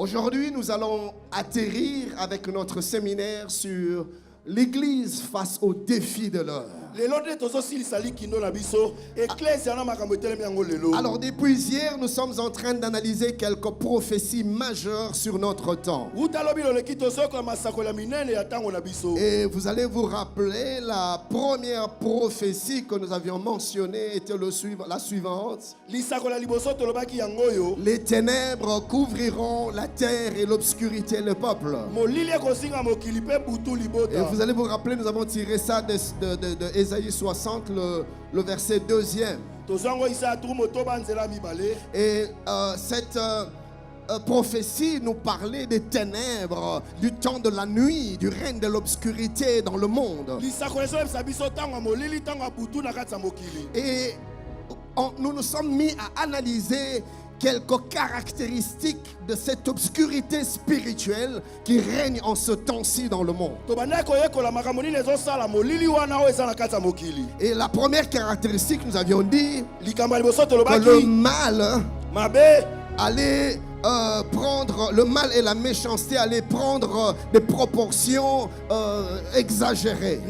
Aujourd'hui, nous allons atterrir avec notre séminaire sur l'Église face aux défis de l'heure. Alors depuis hier, nous sommes en train d'analyser quelques prophéties majeures sur notre temps. Et vous allez vous rappeler, la première prophétie que nous avions mentionnée était la suivante. Les ténèbres couvriront la terre et l'obscurité le peuple. Et vous allez vous rappeler, nous avons tiré ça de Ésaïe 60, le verset 2e. Et cette prophétie nous parlait des ténèbres, du temps de la nuit, du règne de l'obscurité dans le monde. Et nous nous sommes mis à analyser quelques caractéristiques de cette obscurité spirituelle qui règne en ce temps-ci dans le monde. Et la première caractéristique, nous avions dit que le mal allait prendre, le mal et la méchanceté allaient prendre des proportions exagérées.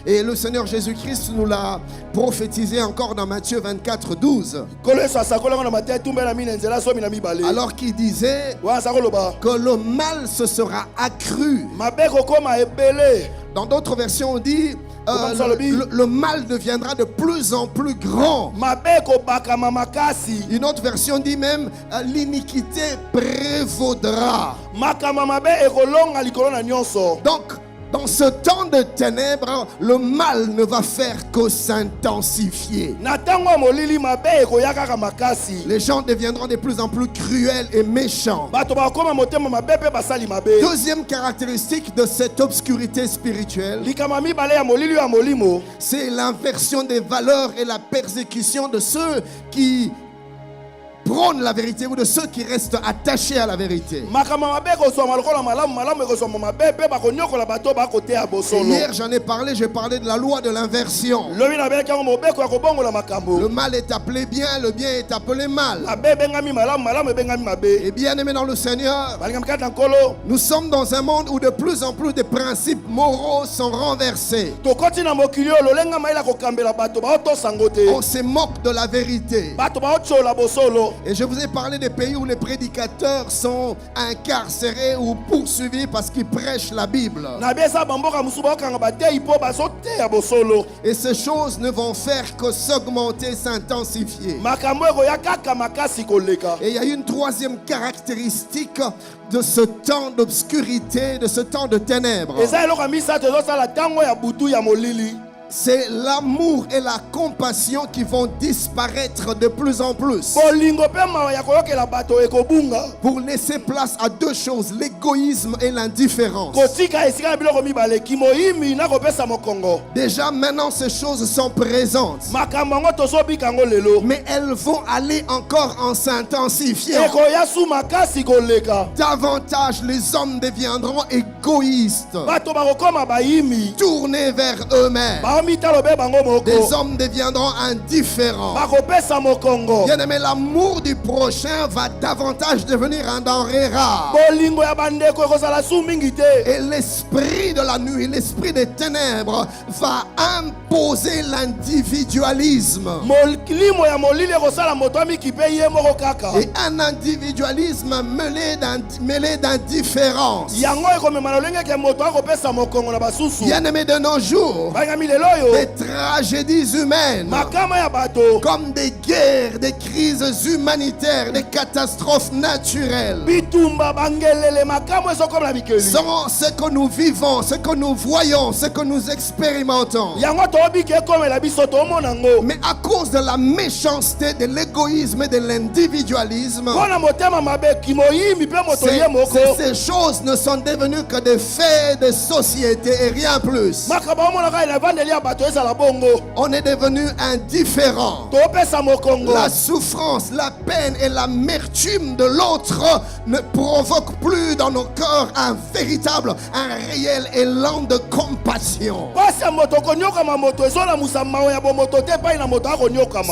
Et le Seigneur Jésus-Christ nous l'a prophétisé encore dans Matthieu 24, 12. Alors qu'il disait que le mal se sera accru. Dans d'autres versions, on dit le mal deviendra de plus en plus grand. Une autre version dit même l'iniquité prévaudra. Donc, dans ce temps de ténèbres, le mal ne va faire que s'intensifier. Les gens deviendront de plus en plus cruels et méchants. Deuxième caractéristique de cette obscurité spirituelle, c'est l'inversion des valeurs et la persécution de ceux qui prônent la vérité ou de ceux qui restent attachés à la vérité. Et hier j'en ai parlé, j'ai parlé de la loi de l'inversion. Le mal est appelé bien, le bien est appelé mal. Et bien aimé dans le Seigneur, nous sommes dans un monde où de plus en plus de principes moraux sont renversés. On se moque de la vérité. Et je vous ai parlé des pays où les prédicateurs sont incarcérés ou poursuivis parce qu'ils prêchent la Bible. Et ces choses ne vont faire que s'augmenter, s'intensifier. Et il y a une troisième caractéristique de ce temps d'obscurité, de ce temps de ténèbres. C'est l'amour et la compassion qui vont disparaître de plus en plus. Pour laisser place à deux choses, l'égoïsme et l'indifférence. Déjà maintenant ces choses sont présentes. Mais elles vont aller encore en s'intensifiant. Davantage les hommes deviendront égoïstes, tournés vers eux-mêmes. Des hommes deviendront indifférents. Bien-aimé, l'amour du prochain va davantage devenir un denrée rare. Et l'esprit de la nuit, l'esprit des ténèbres va imposer l'individualisme. Et un individualisme mêlé d'indifférence. Bien-aimé, de nos jours, des tragédies humaines, comme des guerres, des crises humanitaires, des catastrophes naturelles, sont ce que nous vivons, ce que nous voyons, ce que nous expérimentons. Mais à cause de la méchanceté, de l'égoïsme et de l'individualisme, ces choses ne sont devenues que des faits de société et rien plus. On est devenu indifférent. La souffrance, la peine et l'amertume de l'autre ne provoquent plus dans nos cœurs un véritable, un réel élan de compassion.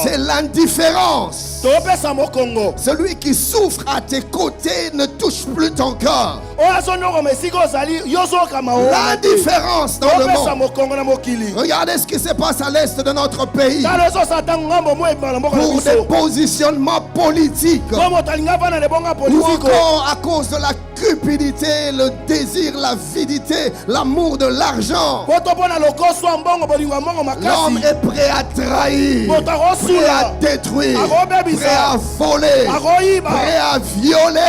C'est l'indifférence. Celui qui souffre à tes côtés ne touche plus ton cœur. L'indifférence dans le monde. Regardez ce qui se passe à l'est de notre pays. Pour des positionnements politiques. Ou encore à cause de la cupidité, le désir, l'avidité, l'amour de l'argent. L'homme est prêt à trahir, prêt à détruire, prêt à voler, prêt à violer,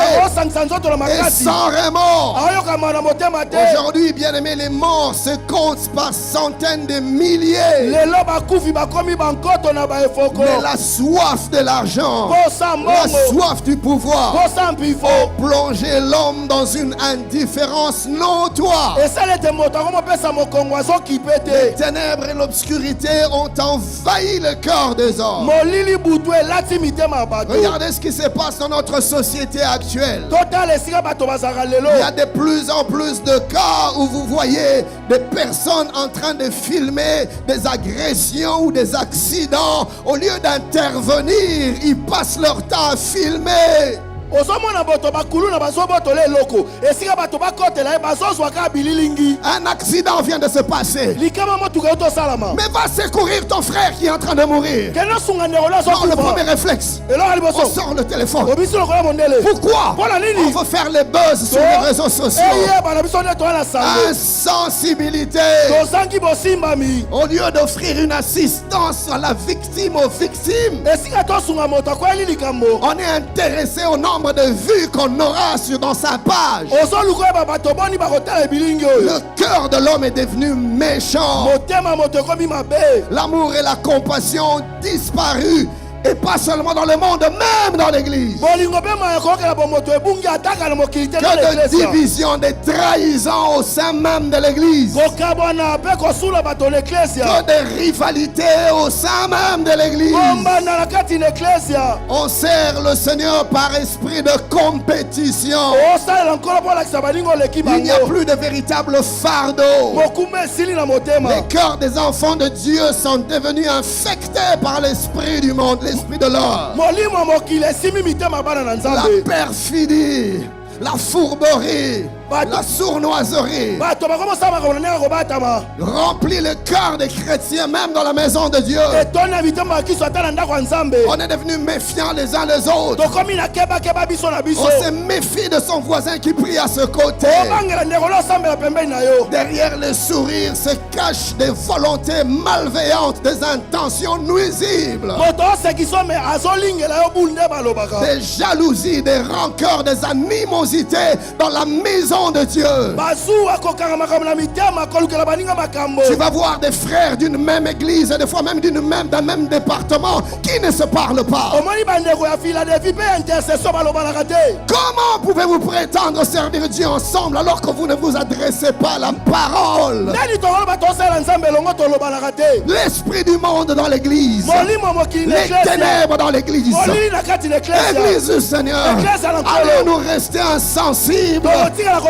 et sans remords. Aujourd'hui, bien aimé, les morts se comptent par centaines de milliers. Mais la soif de l'argent, la soif du pouvoir ont plongé l'homme dans une indifférence notoire. Les ténèbres et l'obscurité ont envahi le cœur des hommes. Regardez ce qui se passe dans notre société actuelle. Il y a de plus en plus de cas où vous voyez des personnes en train de filmer des agressions ou des accidents. Au lieu d'intervenir, ils passent leur temps à filmer. Un accident vient de se passer. Mais va secourir ton frère qui est en train de mourir. Non, le premier réflexe, on sort le téléphone. Pourquoi? On veut faire les buzz sur les réseaux sociaux. Insensibilité. Au lieu d'offrir une assistance à la victime, aux victimes, on est intéressé au nombre de vues qu'on aura dans sa page. Le cœur de l'homme est devenu méchant. L'amour et la compassion ont disparu. Et pas seulement dans le monde, même dans l'église. Que de division, de trahison au sein même de l'église. Que de rivalité au sein même de l'église. On sert le Seigneur par esprit de compétition. Il n'y a plus de véritable fardeau. Les cœurs des enfants de Dieu sont devenus infectés par l'esprit du monde. L'esprit de l'or, la perfidie, la fourberie, la sournoiserie remplit le cœur des chrétiens, même dans la maison de Dieu. On est devenus méfiants les uns les autres. On se méfie de son voisin qui prie à ce côté. Derrière le sourire se cachent des volontés malveillantes, des intentions nuisibles, des jalousies, des rancœurs, des animosités dans la maison de Dieu. Tu vas voir des frères d'une même église, et des fois même d'un même département, qui ne se parlent pas. Comment pouvez-vous prétendre servir Dieu ensemble alors que vous ne vous adressez pas à la parole? L'esprit du monde dans l'église, les ténèbres dans l'église, l'église du Seigneur. Allons-nous rester insensibles?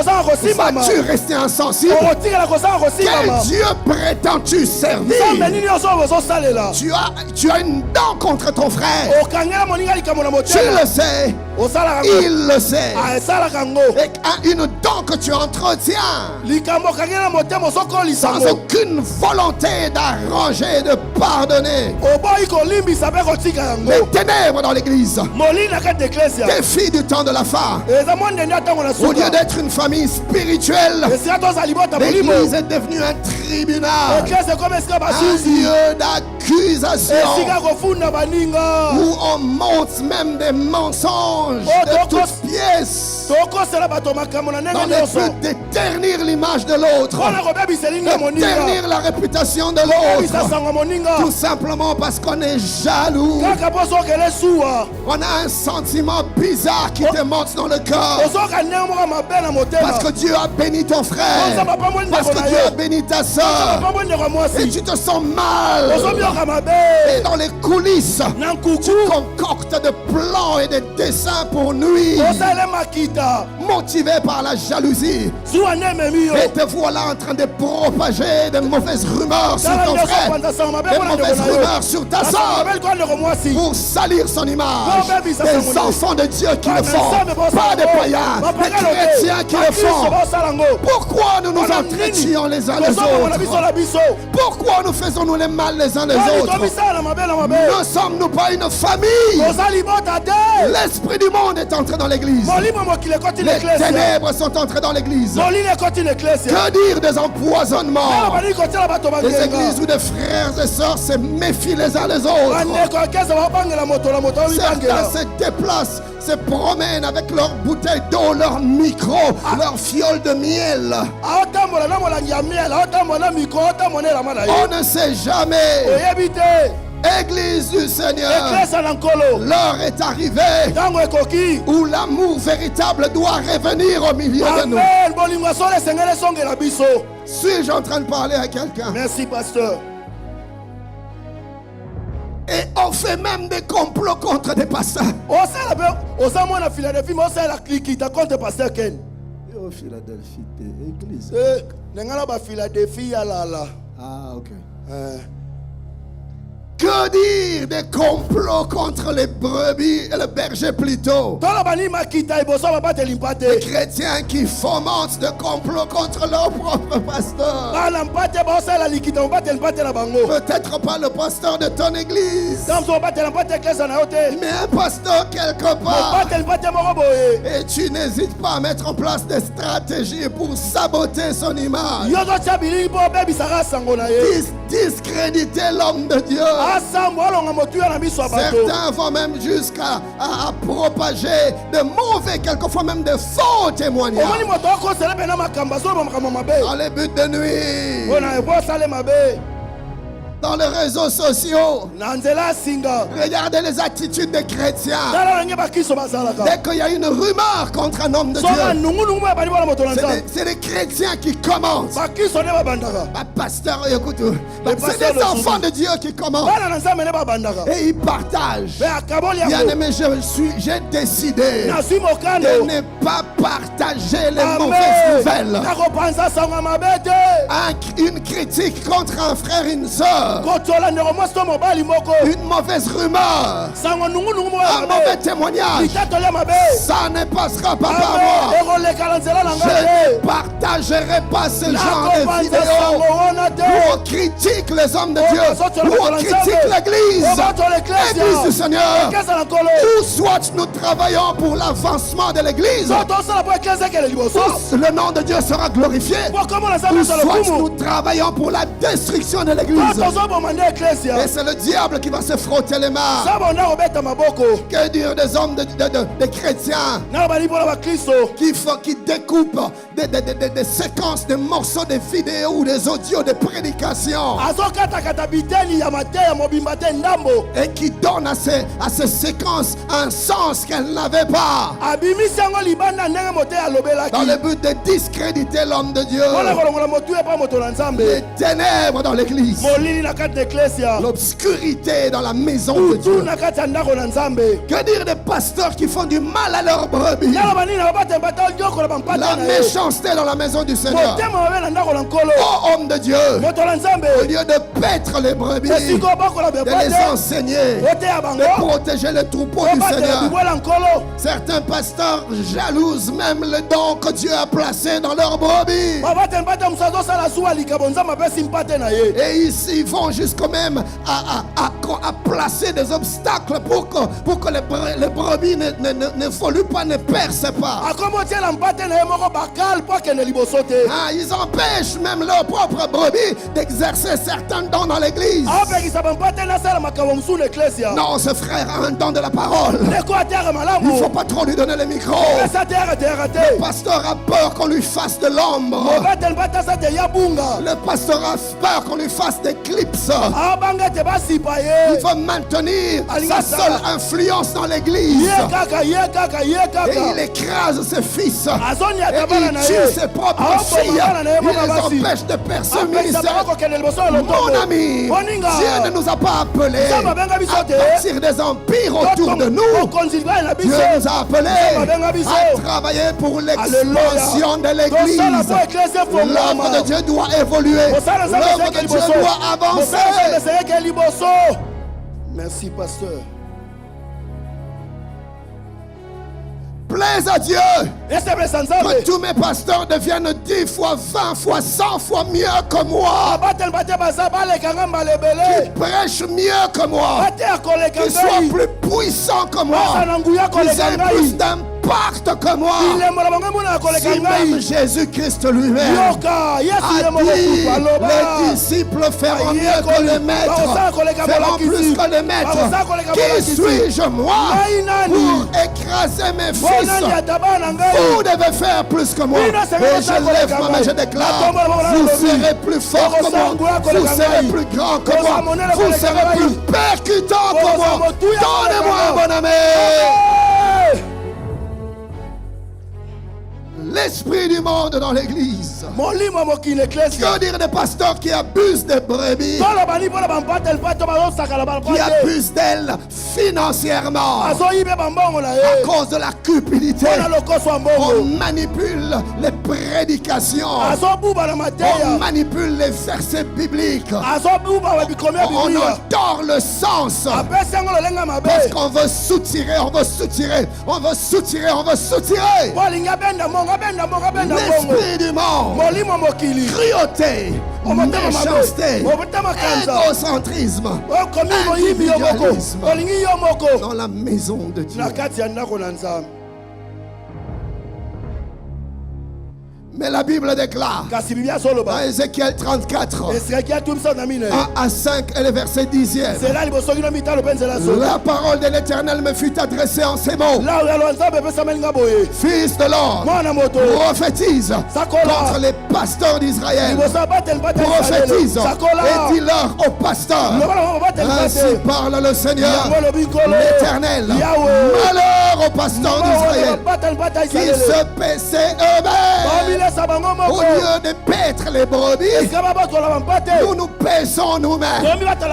Vas-tu rester insensible? Quel Dieu prétends-tu servir? Tu as une dent contre ton frère. Tu le sais. Il le sait. Et une dent que tu entretiens sans aucune volonté d'arranger, de pardonner. Les ténèbres dans l'église, des filles du temps de la fin, au lieu d'être une famille spirituelle, l'église est devenue un tribunal, un lieu d'accusation où on monte même des mensonges de toutes pièces. dans le but de ternir l'image de l'autre, de ternir la réputation de l'autre, tout simplement parce qu'on est jaloux. On a un sentiment bizarre qui te monte dans le cœur. Parce que Dieu a béni ton frère, parce que Dieu a béni ta soeur, et tu te sens mal. Et dans les coulisses, tu concoctes de plans et de dessins pour nuire, motivé par la jalousie. Et te voilà en train de propager de mauvaises rumeurs sur ton frère, de mauvaises rumeurs sur ta soeur, pour salir son image. Des enfants de Dieu qui le font, pas des païens, des chrétiens qui le font. Pourquoi nous nous entretuons les uns les autres? Pourquoi nous faisons-nous les mal les uns les autres? Ne sommes-nous pas une famille? L'esprit du monde est entré dans l'église. Les ténèbres sont entrées dans l'église. Que dire des empoisonnements? Des églises où des frères et sœurs se méfient les uns les autres. Certains se déplacent, se promènent avec leurs bouteilles d'eau, leur micro, leur fiole de miel. On ne sait jamais. Église du Seigneur, l'heure est arrivée où l'amour véritable doit revenir au milieu de nous. Suis-je en train de parler à quelqu'un? Merci, pasteur. Et on fait même des complots contre des pasteurs. Philadelphie, église. Ah, ok. Que dire des complots contre les brebis et le berger plutôt? Des chrétiens qui fomentent des complots contre leur propre pasteur. Peut-être pas le pasteur de ton église, mais un pasteur quelque part. Et tu n'hésites pas à mettre en place des stratégies pour saboter son image, discréditer l'homme de Dieu. Certains vont même jusqu'à propager de mauvais, quelquefois même de faux témoignages dans les buts de nuit. Dans les réseaux sociaux, regardez les attitudes des chrétiens. Dès qu'il y a une rumeur contre un homme de Dieu, c'est les chrétiens qui commencent. Pasteur, écoute, c'est des enfants de Dieu qui commencent. Et ils partagent. Bien-aimé, j'ai décidé de ne pas partager les mauvaises nouvelles. Une critique contre un frère, une soeur, une mauvaise rumeur, un mauvais témoignage, ça ne passera pas par moi. Je ne partagerai pas ce genre de vidéos où on critique les hommes de Dieu, où on critique l'église, l'église du Seigneur. Ou soit nous travaillons pour l'avancement de l'église, le nom de Dieu sera glorifié, ou soit nous travaillons pour la destruction de l'église. Et c'est le diable qui va se frotter les mains. Que dire des hommes de chrétiens qui découpent des séquences, des morceaux de vidéos ou des audios de prédication et qui donnent à ces séquences un sens qu'elles n'avaient pas, dans le but de discréditer l'homme de Dieu. Les ténèbres dans l'église, l'obscurité dans la maison de Dieu. Que dire des pasteurs qui font du mal à leurs brebis? La méchanceté dans la maison du Seigneur. Oh homme de Dieu, au lieu de paître les brebis, de les enseigner, de protéger les troupeaux du Seigneur, certains pasteurs jalousent même le don que Dieu a placé dans leurs brebis. Et ici, ils vont jusqu'au même à placer des obstacles pour que les brebis n'évoluent pas, ne percent pas. Ils empêchent même leurs propres brebis d'exercer certains dons dans l'église. Non, ce frère a un don de la parole. Il ne faut pas trop lui donner le micro. Le pasteur a peur qu'on lui fasse de l'ombre. Le pasteur a peur qu'on lui fasse des clips. Il veut maintenir sa seule influence dans l'église. Et il écrase ses fils. Et il tue ses propres filles. Il les empêche de percer le ministère. Mon ami, Dieu ne nous a pas appelés à bâtir des empires autour de nous. Dieu nous a appelés à travailler pour l'expansion de l'église. L'œuvre de Dieu doit évoluer. L'œuvre de Dieu doit avancer. Merci, pasteur. Plaise à Dieu que tous mes pasteurs deviennent 10 fois, 20 fois, 100 fois mieux que moi, qui prêchent mieux que moi, qui soient plus puissants que moi, qui aient plus d'impact que moi. Si même Jésus-Christ lui-même a dit, les disciples feront mieux que les maîtres, feront plus que les maîtres. Qui suis-je moi pour écraser mes fils? Vous devez faire plus que moi. Et je lève ma main, je déclare, vous serez plus fort que moi, vous serez plus grand que moi, vous serez plus percutant que moi. Donnez-moi un bon ami. L'esprit du monde dans l'église. Que dire des pasteurs qui abusent des brebis, qui abusent d'elles financièrement à cause de la cupidité. On manipule les prédications, on manipule les versets bibliques, on entend le sens parce qu'on veut soutirer, on veut soutirer, on veut soutirer, on veut soutirer. L'esprit du monde, cruauté, méchanceté, égocentrisme, individualisme dans la maison de Dieu. Mais la Bible déclare dans Ézéchiel 34, 1 à 5 et le verset 10e, la parole de l'Éternel me fut adressée en ces mots: Fils de l'homme, prophétise contre les pasteurs d'Israël. Prophétise et dis-leur aux pasteurs: ainsi parle le Seigneur, l'Éternel. Malheur aux pasteurs d'Israël qui se paissaient eux-mêmes. Au lieu de paître les brebis, nous nous paissons nous-mêmes.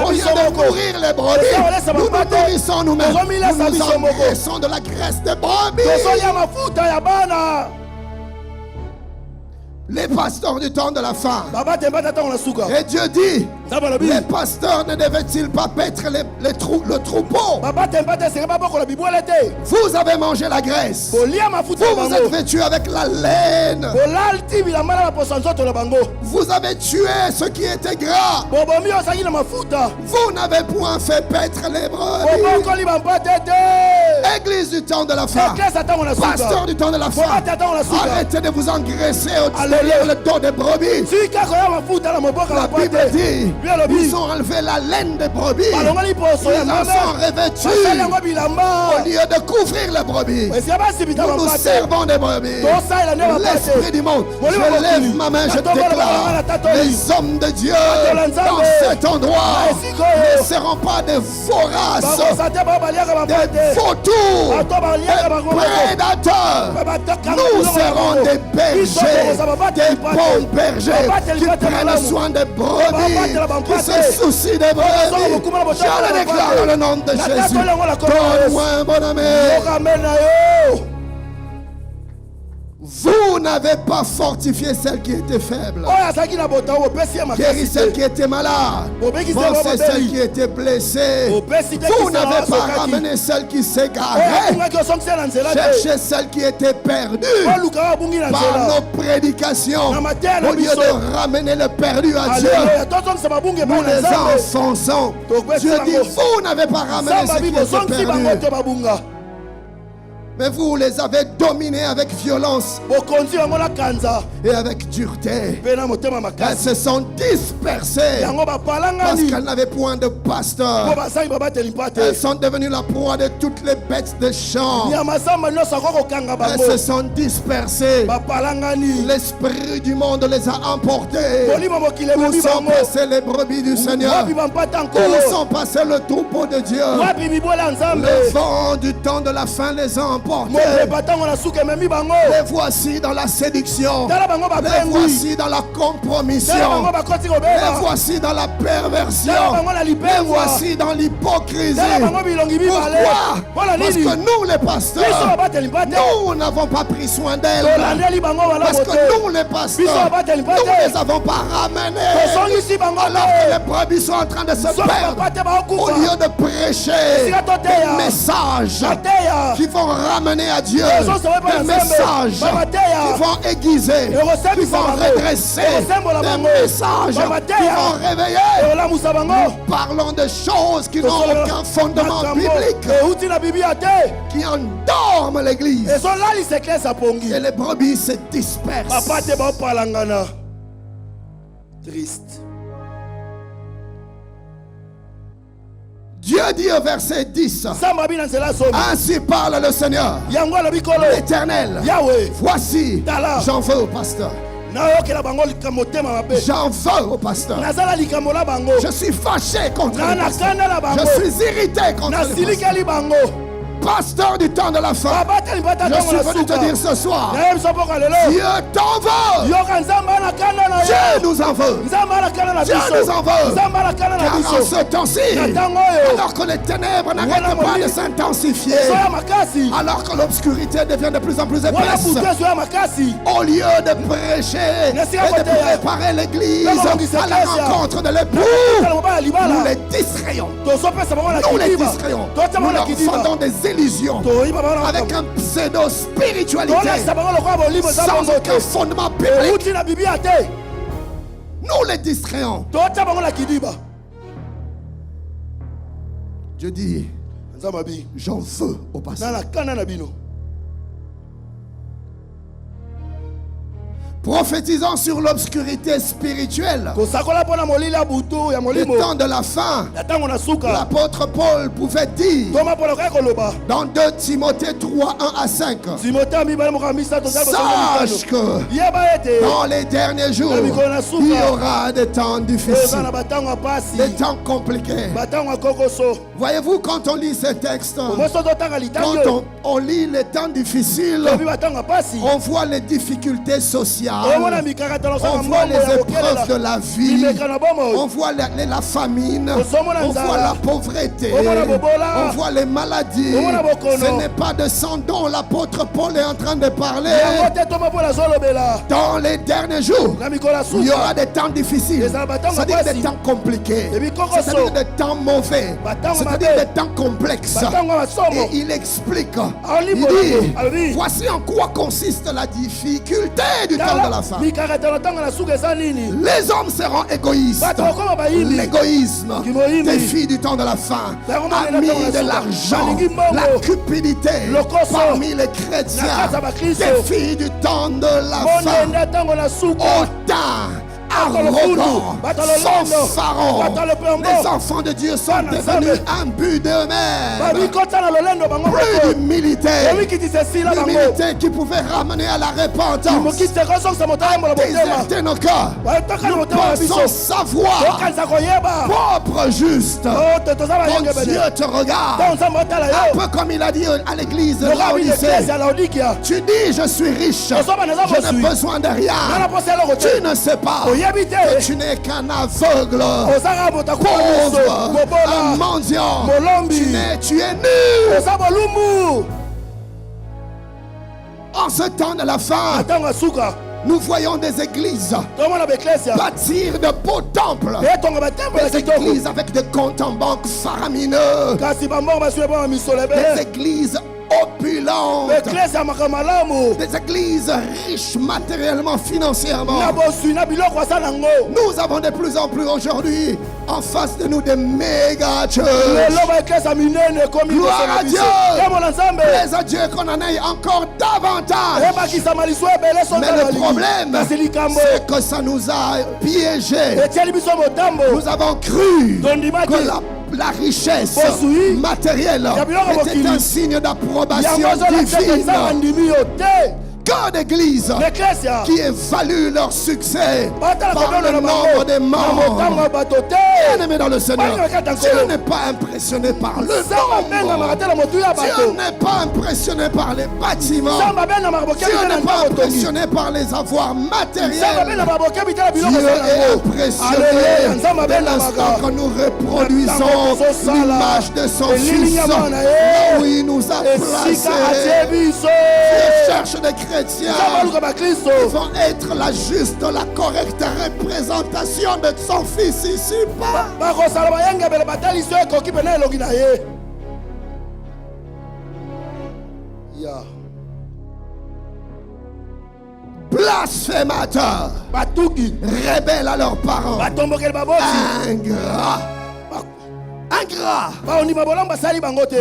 Au lieu de nourrir les brebis, nous nous nourrissons nous-mêmes. Nous nous engraissons de la graisse des brebis. Les pasteurs du temps de la fin. Et Dieu dit, les pasteurs ne devaient-ils pas paître le troupeau? Vous avez mangé la graisse. Vous vous êtes vêtus avec la laine. Vous avez tué ce qui était gras. Vous n'avez point fait paître les brebis. Église du temps de la fin, pasteur du temps de la fin, arrêtez de vous engraisser derrière le dos des brebis. La Bible dit, ils ont enlevé la laine des brebis, ils en sont revêtus. Au lieu de couvrir les brebis, nous nous servons des brebis. L'esprit du monde, je lève ma main, je déclare, les hommes de Dieu dans cet endroit ne seront pas des voraces, des vautours, des prédateurs. Nous serons des bergers, des bons bergers qui prennent soin des brebis, qui se soucient des brebis. Je le déclare dans le nom de Jésus. Donne-moi un bon ami. Vous n'avez pas fortifié celle qui était faible, guéri celle qui était malade, pensé celle qui était blessée. Vous n'avez pas ramené celle qui s'égarait, cherché celle qui était perdue par nos prédications. Au lieu de ramener le perdu à Dieu, nous les enfonçons. Dieu dit, vous n'avez pas ramené ce qui était perdu. Mais vous les avez dominés avec violence et avec dureté. Elles se sont dispersées parce qu'elles n'avaient point de pasteur. Elles sont devenues la proie de toutes les bêtes de champ. Elles se sont dispersées. L'esprit du monde les a emportées. Où sont passées les brebis du Seigneur? Où sont passés le troupeau de Dieu? Le vent du temps de la fin les a emportés. Les voici dans la séduction. Les voici dans la compromission. Les voici dans la perversion. Les voici dans l'hypocrisie. Pourquoi? Parce que nous les pasteurs, nous n'avons pas pris soin d'elles. Parce que nous les pasteurs, nous les avons pas ramenés. Alors que les brebis sont en train de se perdre, au lieu de prêcher des messages qui vont ramener à Dieu, des messages qui vont aiguiser, qui vont redresser, des messages qui vont réveiller. Nous parlons de choses qui n'ont aucun fondement biblique, qui endorment l'église. Et les brebis se dispersent. Triste. Dieu dit au verset 10, ainsi parle le Seigneur, l'Éternel, voici, j'en veux au pasteur. J'en veux au pasteur. Je suis fâché contre le pasteur. Je suis irrité contre le pasteur. Pasteur du temps de la fin, je suis venu te dire ce soir, Dieu t'en veut. Dieu nous en veut. Dieu nous en veut. Car en ce temps-ci, alors que les ténèbres n'arrêtent pas de s'intensifier, alors que l'obscurité devient de plus en plus épaisse, au lieu de prêcher et de préparer l'église à la rencontre de l'époux, nous les distrayons. Nous les distrayons. Nous leur vendons des illusions avec un pseudo-spiritualité sans aucun fondement biblique. Nous les distrayons. Dieu dit, j'en veux au pasteur. Prophétisant sur l'obscurité spirituelle. Le temps de la fin, l'apôtre Paul pouvait dire dans 2 Timothée 3, 1 à 5, sache que dans les derniers jours, il y aura des temps difficiles, des temps compliqués. Voyez-vous, quand on lit ces textes, quand on lit les temps difficiles, on voit les difficultés sociales. On voit les épreuves de la vie. On voit la famine. On voit la pauvreté. On voit les maladies. Ce n'est pas de sang dont l'apôtre Paul est en train de parler. Dans les derniers jours, il y aura des temps difficiles. C'est-à-dire des temps compliqués. C'est-à-dire des temps mauvais. C'est-à-dire des temps complexes. Et il explique. Il dit, voici en quoi consiste la difficulté du temps de la fin. Les hommes seront égoïstes. L'égoïsme des filles du temps de la fin, amis de l'argent, la cupidité parmi les chrétiens, des filles du temps de la fin, autant arrogants, fanfarons. Les enfants de Dieu sont devenus imbus d'eux-mêmes. Plus d'humilité. L'humilité qui pouvait ramener à la repentance. Déserter nos cœurs. Nous pensons savoir, propre, juste. Quand Dieu te regarde, un peu comme il a dit à l'église de Laodicée, tu dis je suis riche, je n'ai besoin de rien. Tu ne sais pas que tu n'es qu'un aveugle, pauvre, un mendiant. Tu es nu. En ce temps de la fin, nous voyons des églises bâtir de beaux temples, des églises avec des comptes en banque faramineux, des églises opulentes, des églises riches matériellement, financièrement. Nous avons de plus en plus aujourd'hui en face de nous des méga church. Gloire à Dieu. Plaise à Dieu qu'on en ait encore davantage. Mais le problème, c'est que ça nous a piégés. Nous avons cru que la richesse matérielle était un signe d'approbation divine. Que d'églises qui évaluent leur succès par le nombre des membres. Bien-aimé dans le Seigneur, Dieu n'est pas impressionné par le nombre. Dieu n'est pas impressionné par les bâtiments. Dieu n'est pas impressionné par les avoirs matériels. Dieu est impressionné dès l'instant que nous reproduisons l'image de son Fils, là où il nous a placés. Dieu cherche des chrétiens qui vont être la juste, la correcte représentation de son Fils ici-bas. Blasphémateurs, rebelles à leurs parents, ingrats.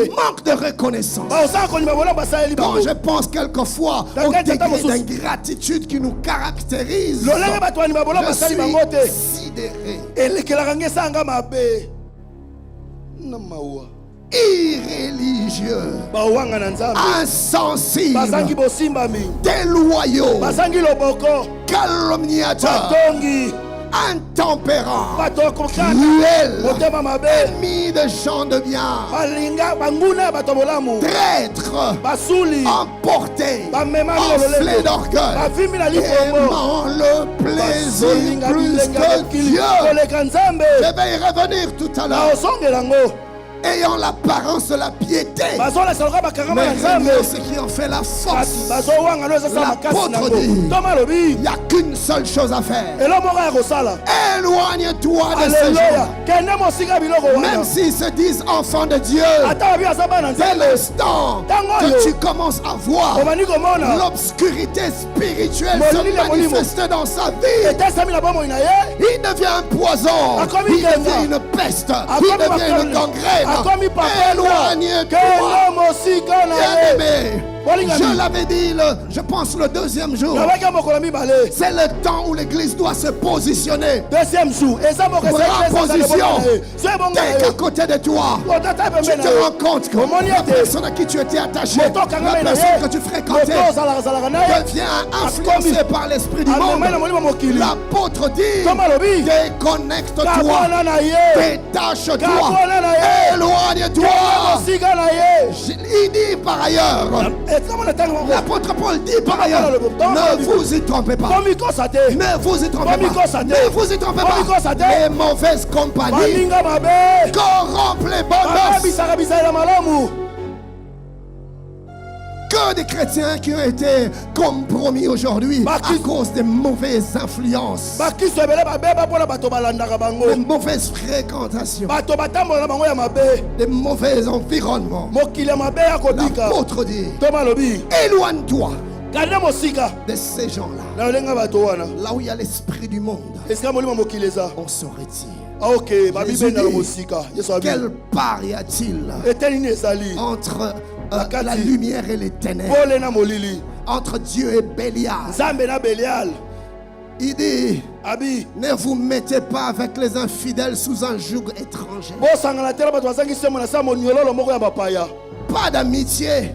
Manque de reconnaissance. Quand je pense quelquefois au degré d'ingratitude qui nous caractérise, je suis sidéré, irréligieux, insensible, déloyaux, calomniateurs, intempérants, cruels, ennemis de gens de bien, traîtres, emportés, enflés d'orgueil, aimant le plaisir plus que Dieu. Je vais y revenir tout à l'heure. Ayant l'apparence de la piété, mais ce qui en fait la force. L'apôtre dit, il n'y a qu'une seule chose à faire. Éloigne-toi de ces gens. Même s'ils se disent enfants de Dieu, dès l'instant que tu commences à voir l'obscurité spirituelle se manifester dans sa vie, il devient un poison, il devient une peste, il devient une gangrène. Éloigne-toi. Bien-aimé, je l'avais dit, je pense le deuxième jour. C'est le temps où l'église doit se positionner. Deuxième jour. Position. Dès qu'à côté de toi, tu te rends compte que la personne à qui tu étais attaché, la personne que tu fréquentais, devient influencée par l'esprit du monde. L'apôtre dit, déconnecte-toi, détache-toi, éloigne-toi. Il dit par ailleurs, l'apôtre Paul dit par ailleurs, ne vous y trompez pas. Ne vous y trompez pas. Ne vous y trompez pas. Les mauvaises compagnies corrompent les bonnes mœurs. Que des chrétiens qui ont été compromis aujourd'hui à cause des mauvaises influences, des mauvaises fréquentations, des mauvais environnements. L'apôtre dit, éloigne-toi de ces gens-là. Là où il y a l'esprit du monde, on se retire. Jésus dit, quelle part y a-t-il entre la lumière et les ténèbres, entre Dieu et Bélial? Il dit, ne vous mettez pas avec les infidèles sous un joug étranger. Pas d'amitié.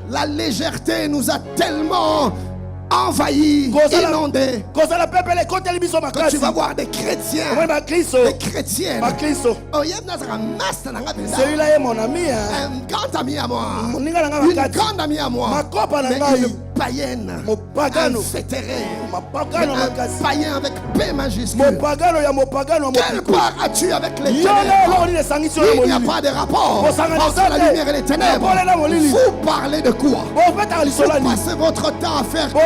La légèreté nous a tellement envahi, inondé, que tu vas voir des chrétiens, des chrétiennes. Celui-là est mon ami. Un grand ami à moi, une grande amie à moi, mais une païenne, invétérée, un païen avec P majuscule. Quelle part as-tu avec les ténèbres? Il n'y a pas de rapport entre la lumière et les ténèbres. Vous parlez de quoi? Vous passez votre temps à faire quoi?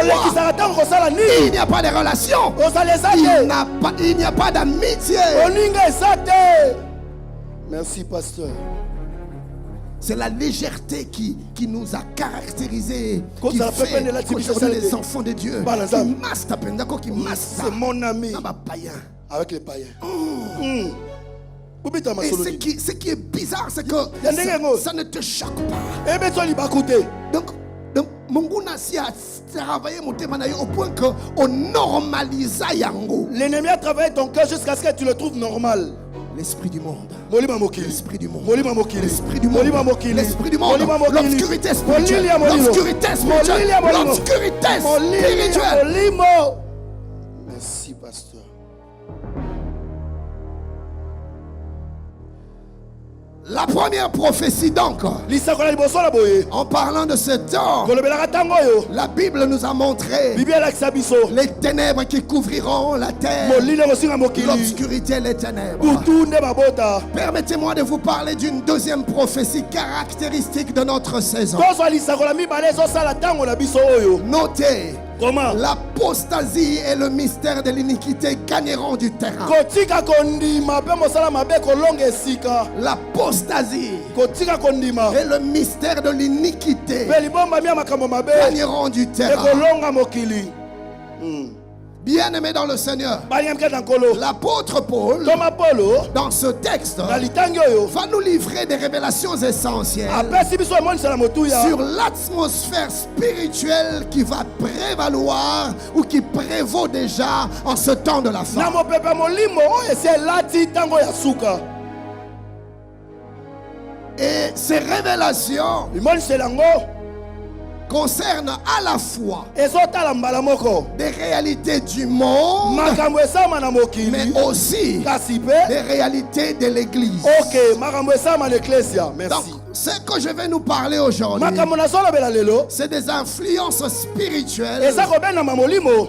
Il n'y a pas de relation. Il n'y a pas d'amitié. Merci, pasteur. C'est la légèreté qui nous a caractérisés, qui fait qu'aujourd'hui les enfants de Dieu, c'est mon ami avec les païens. Et ce qui est bizarre, c'est que ça ne te choque pas. Donc Monguna si a travaillé mon thème au point qu'on normalisa yango. L'ennemi a travaillé ton cœur jusqu'à ce que tu le trouves normal. L'esprit du monde. L'esprit du monde. L'esprit du monde. L'esprit du monde. L'obscurité spirituelle. L'obscurité spirituelle. L'obscurité spirituelle. Merci, pasteur. La première prophétie donc, en parlant de ce temps, la Bible nous a montré les ténèbres qui couvriront la terre, l'obscurité et les ténèbres. Permettez-moi de vous parler d'une deuxième prophétie caractéristique de notre saison. Notez. Comment? L'apostasie et le mystère de l'iniquité gagneront du terrain. L'apostasie et le mystère de l'iniquité gagneront du terrain. Bien-aimé dans le Seigneur, l'apôtre Paul, dans ce texte, va nous livrer des révélations essentielles sur l'atmosphère spirituelle qui va prévaloir ou qui prévaut déjà en ce temps de la fin. Et ces révélations concerne à la fois des réalités du monde, mais aussi des réalités de l'Église. Merci. Donc, ce que je vais nous parler aujourd'hui, c'est des influences spirituelles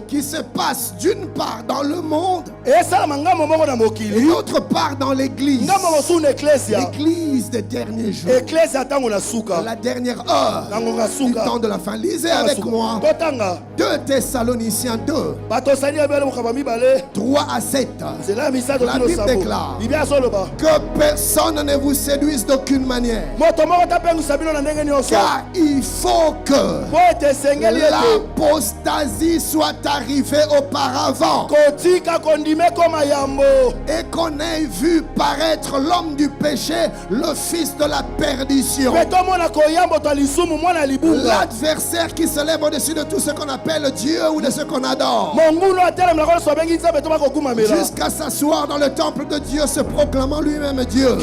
qui se passent d'une part dans le monde et d'autre part dans l'Église. L'Église des derniers jours, la dernière heure du temps de la fin. Lisez avec moi 2 Thessaloniciens 2, 3 à 7. La Bible déclare que personne ne vous séduise d'aucune manière, car il faut que l'apostasie soit arrivée auparavant et qu'on ait vu paraître l'homme du péché, le fils de la perdition, l'adversaire qui se lève au-dessus de tout ce qu'on appelle Dieu ou de ce qu'on adore, jusqu'à s'asseoir dans le temple de Dieu se proclamant lui-même Dieu.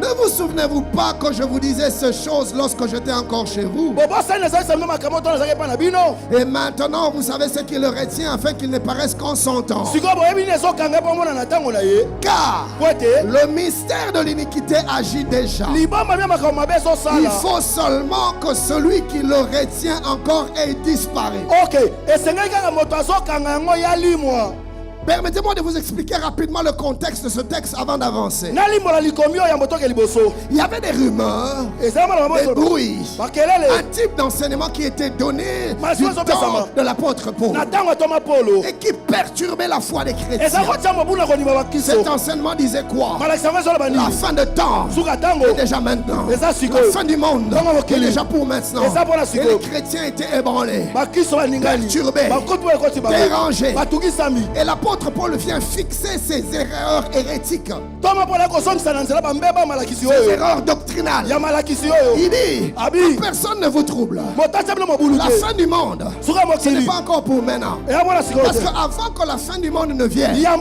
Ne vous souvenez-vous pas que je vous disais ces choses lorsque j'étais encore chez vous? Et maintenant vous savez ce qui le retient afin qu'il ne paraisse qu'en son temps. Car le mystère de l'iniquité agit déjà. Il faut seulement que celui qui le retient encore ait disparu. Permettez-moi de vous expliquer rapidement le contexte de ce texte avant d'avancer. Il y avait des rumeurs, des bruits, un type d'enseignement qui était donné du temps de l'apôtre Paul et qui perturbait la foi des chrétiens. Cet enseignement disait quoi? La fin de temps est déjà maintenant. La fin du monde est déjà pour maintenant. Et les chrétiens étaient ébranlés, perturbés, dérangés. Et l'apôtre Paul vient fixer ces erreurs hérétiques, ces erreurs doctrinales. Il dit que personne ne vous trouble. La fin du monde, ce n'est pas encore pour maintenant. Parce qu'avant que la fin du monde ne vienne, il y a un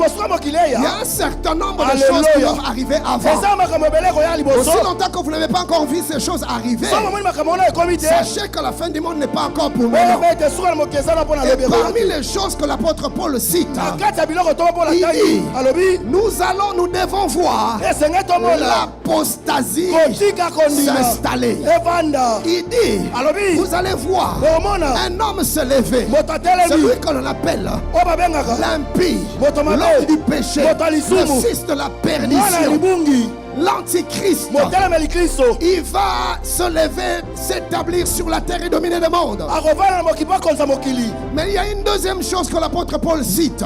certain nombre de choses qui doivent arriver avant. Aussi longtemps que vous n'avez pas encore vu ces choses arriver, sachez que la fin du monde n'est pas encore pour maintenant. Et parmi les choses que l'apôtre Paul cite, il dit, nous devons voir l'apostasie s'installer. Il dit, vous allez voir un homme se lever, celui que l'on appelle l'impie, l'homme du péché, le fils de la perdition, l'antichrist, il va se lever, s'établir sur la terre et dominer le monde. Mais il y a une deuxième chose que l'apôtre Paul cite.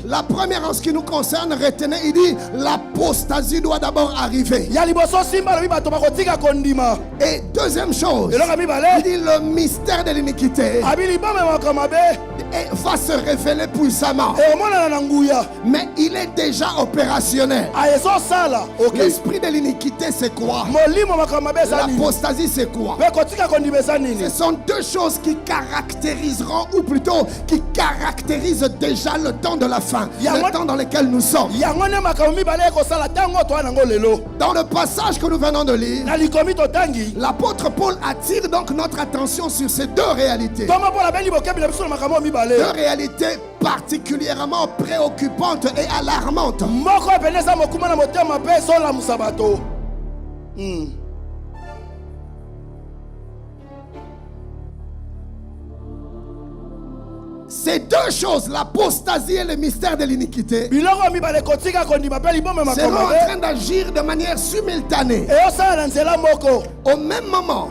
La première en ce qui nous concerne, retenez, il dit l'apostasie doit d'abord arriver. Et deuxième chose, il dit le mystère de l'iniquité va se révéler puissamment. Mais il est déjà opérationnel. L'esprit de l'iniquité c'est quoi? L'apostasie c'est quoi? Ce sont deux choses qui caractériseront, ou plutôt qui caractérisent déjà le temps de la fin, le temps dans lequel nous sommes. Dans le passage que nous venons de lire, l'apôtre Paul attire donc notre attention sur ces deux réalités. Deux réalités particulièrement préoccupantes et alarmantes. Ces deux choses, l'apostasie et le mystère de l'iniquité, seront en train d'agir de manière simultanée. Au même moment.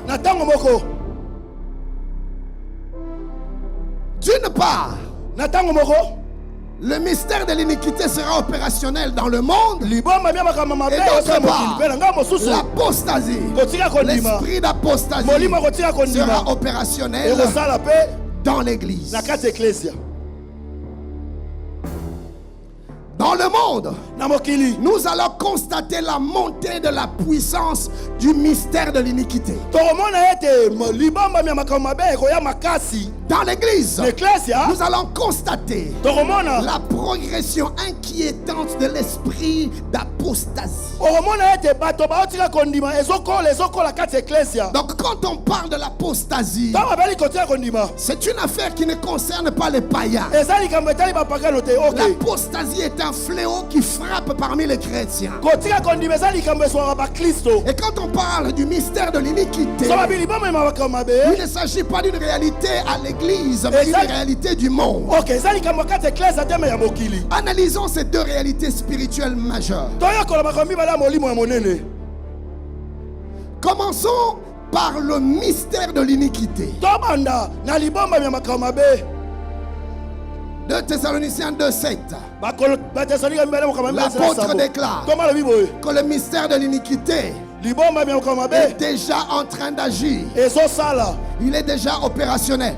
D'une part, le mystère de l'iniquité sera opérationnel dans le monde. Et d'autre part, l'apostasie, l'esprit d'apostasie sera opérationnel dans l'église. Dans le monde, nous allons constater la montée de la puissance du mystère de l'iniquité. Dans l'église, nous allons constater la progression inquiétante de l'esprit d'apostasie. Donc quand on parle de l'apostasie, c'est une affaire qui ne concerne pas les païens. L'apostasie est un fléau qui frappe parmi les chrétiens. Et quand on parle du mystère de l'iniquité, il ne s'agit pas d'une réalité à l'église, mais d'une réalité du monde. Analysons ces deux réalités spirituelles majeures. Commençons par le mystère de l'iniquité. 2 Thessaloniciens 2:7. L'apôtre déclare que le mystère de l'iniquité est déjà en train d'agir. Il est déjà opérationnel.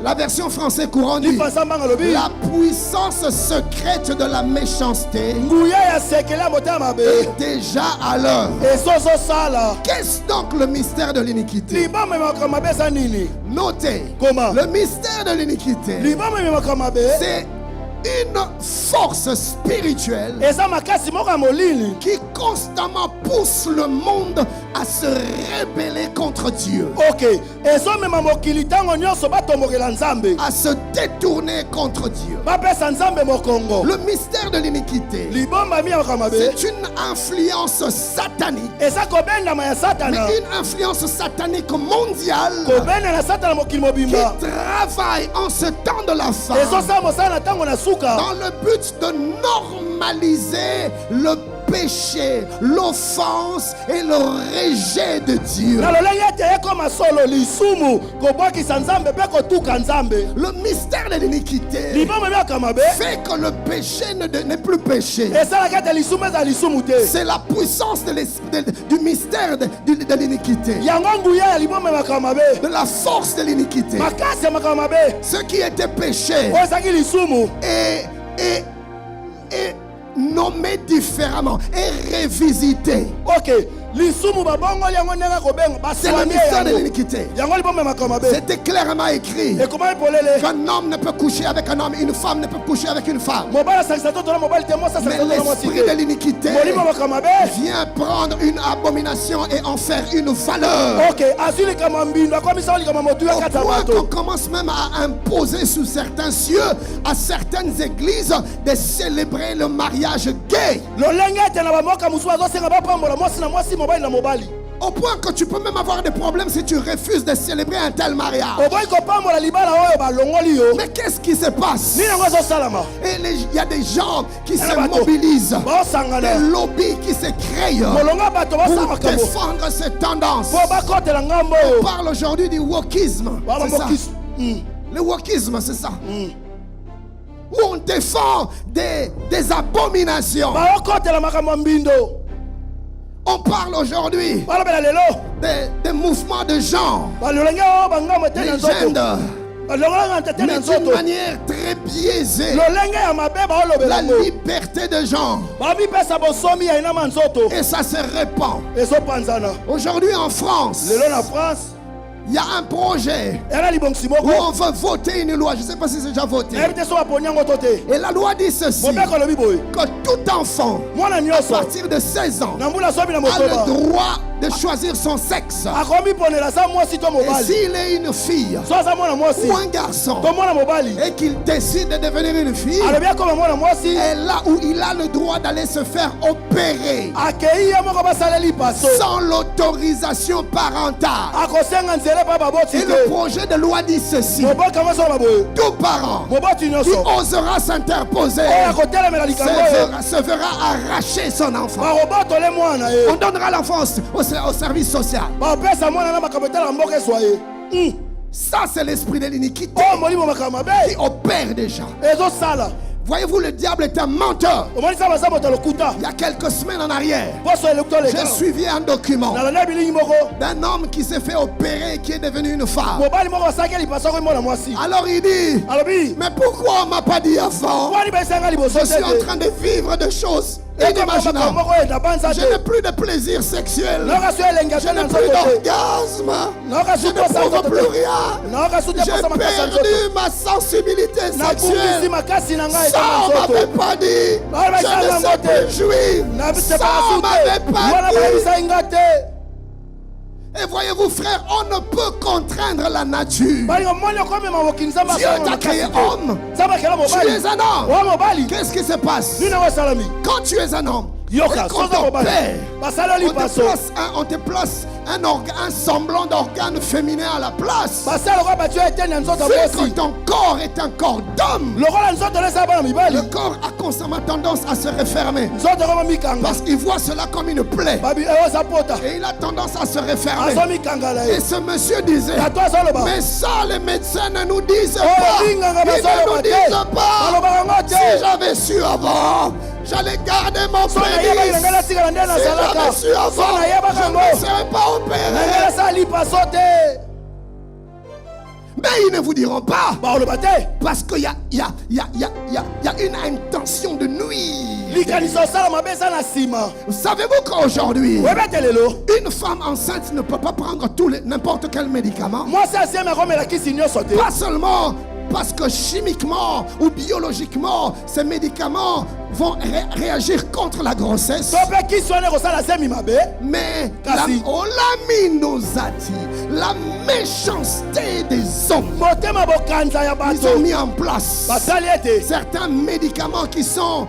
La version française courante dit la puissance secrète de la méchanceté est déjà à l'œuvre. Qu'est-ce donc le mystère de l'iniquité? Notez, le mystère de l'iniquité, c'est une force spirituelle qui constamment pousse le monde à se rebeller contre Dieu, à se détourner contre Dieu. Le mystère de l'iniquité, c'est une influence satanique, mais une influence satanique mondiale qui travaille en ce temps de la fin dans le but de normaliser le péché, l'offense et le rejet de Dieu. Le mystère de l'iniquité fait que le péché n'est plus péché. C'est la puissance du mystère de l'iniquité, de la force de l'iniquité. Ce qui était péché est nommé différemment et révisité. C'est le mystère de l'iniquité. C'était clairement écrit qu'un homme ne peut coucher avec un homme, une femme ne peut coucher avec une femme. Mais l'esprit de l'iniquité vient prendre une abomination et en faire une valeur. Au point qu'on commence même à imposer sous certains cieux à certaines églises de célébrer le mariage gay. Au point que tu peux même avoir des problèmes si tu refuses de célébrer un tel mariage. Mais qu'est-ce qui se passe? Et il y a des gens qui se mobilisent, des lobbies qui se créent pour défendre cette tendance. On parle aujourd'hui du wokisme. C'est ça. Le wokisme, c'est ça. Où on défend des abominations. On parle aujourd'hui des mouvements de genre, des genders, mais d'une manière très biaisée. La liberté de genre. Et ça se répand. Aujourd'hui en France, il y a un projet où on veut voter une loi. Je ne sais pas si c'est déjà voté. Et la loi dit ceci, que tout enfant à partir de 16 ans a le droit de choisir son sexe. Et s'il est une fille ou un garçon et qu'il décide de devenir une fille, et là où il a le droit d'aller se faire opérer sans l'autorisation parentale. Et le projet de loi dit ceci: tout parent qui osera s'interposer se verra arracher son enfant. On donnera l'enfance au service social. Ça, c'est l'esprit de l'iniquité qui opère déjà. Voyez-vous, le diable est un menteur. Il y a quelques semaines en arrière, j'ai suivi un document d'un homme qui s'est fait opérer et qui est devenu une femme. Alors il dit: mais pourquoi on ne m'a pas dit avant? Je suis en train de vivre des choses inimaginables. Je n'ai plus de plaisir sexuel. Je n'ai plus d'orgasme. Je ne trouve plus rien. J'ai perdu ma sensibilité sexuelle. Ça, on ne m'avait pas dit. Je ne sais plus jouir. Ça, on ne m'avait pas dit. Et voyez-vous, frère, on ne peut contraindre la nature. Dieu t'a créé homme. Tu es un homme. Qu'est-ce qui se passe? Quand tu es un homme, quand ton père, on te place un semblant d'organe féminin à la place. Vu que ton corps est un corps d'homme, le corps a constamment tendance à se refermer parce qu'il voit cela comme une plaie et il a tendance à se refermer. Et ce monsieur disait: mais ça, les médecins ne nous disent pas. Ils ne nous disent pas. Si j'avais su avant, j'allais garder mon pénis. Si j'avais su avant, je ne serais pas opéré. Mais ils ne vous diront pas. Parce qu'il y a une intention de nuire. Savez-vous qu'aujourd'hui, une femme enceinte ne peut pas prendre n'importe quel médicament? Pas seulement parce que chimiquement ou biologiquement, ces médicaments vont réagir contre la grossesse. Mais la méchanceté des hommes, ils ont mis en place certains médicaments qui sont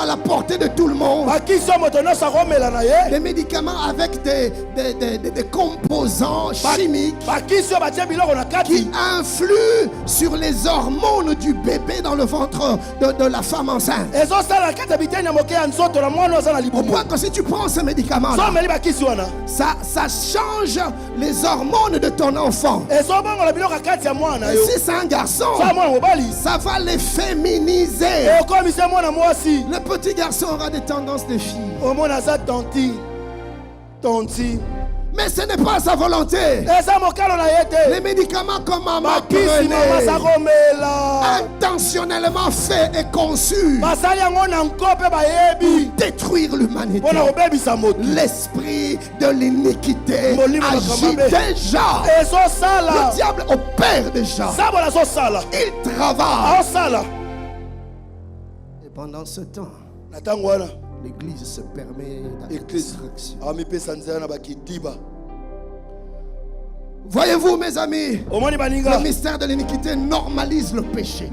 à la portée de tout le monde. Des médicaments avec des composants chimiques qui influent sur les hormones du bébé dans le ventre de la femme enceinte. Au point que si tu prends ce médicament, ça change les hormones de ton enfant. Et si c'est un garçon, ça va les féminiser. Le petit garçon aura des tendances de fille. Mais ce n'est pas sa volonté. Les médicaments comme maman prenait, intentionnellement fait et conçu pour détruire l'humanité. L'esprit de l'iniquité agit déjà. Le diable opère déjà. Il travaille. Et pendant ce temps, l'Église se permet d'être. Voyez-vous, mes amis, le mystère de l'iniquité normalise le péché.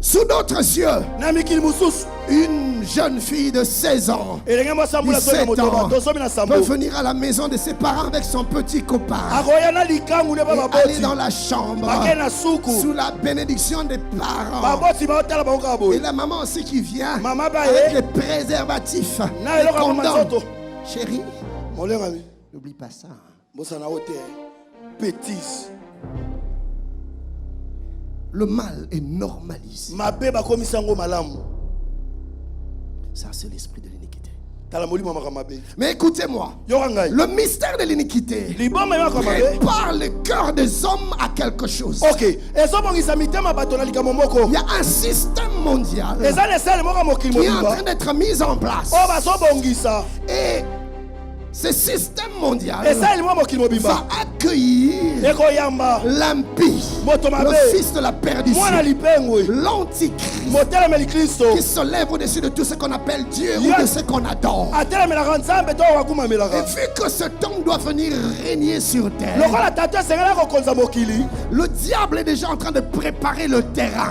Sous d'autres cieux, une jeune fille de 16 ans, 17 ans, peut venir à la maison de ses parents avec son petit copain et aller dans la chambre sous la bénédiction des parents. Et la maman aussi qui vient avec les préservatifs, les condoms. Chérie, n'oublie pas ça. Le mal est normalisé. Ça, c'est l'esprit de l'iniquité. Mais écoutez-moi, le mystère de l'iniquité prépare le cœur des hommes à quelque chose. Il y a un système mondial qui est en train d'être mis en place. Et ce système mondial va accueillir l'impie, le fils de la perdition, l'antichrist qui se lève au-dessus de tout ce qu'on appelle Dieu ou de ce qu'on adore. Et vu que cet homme doit venir régner sur terre, le diable est déjà en train de préparer le terrain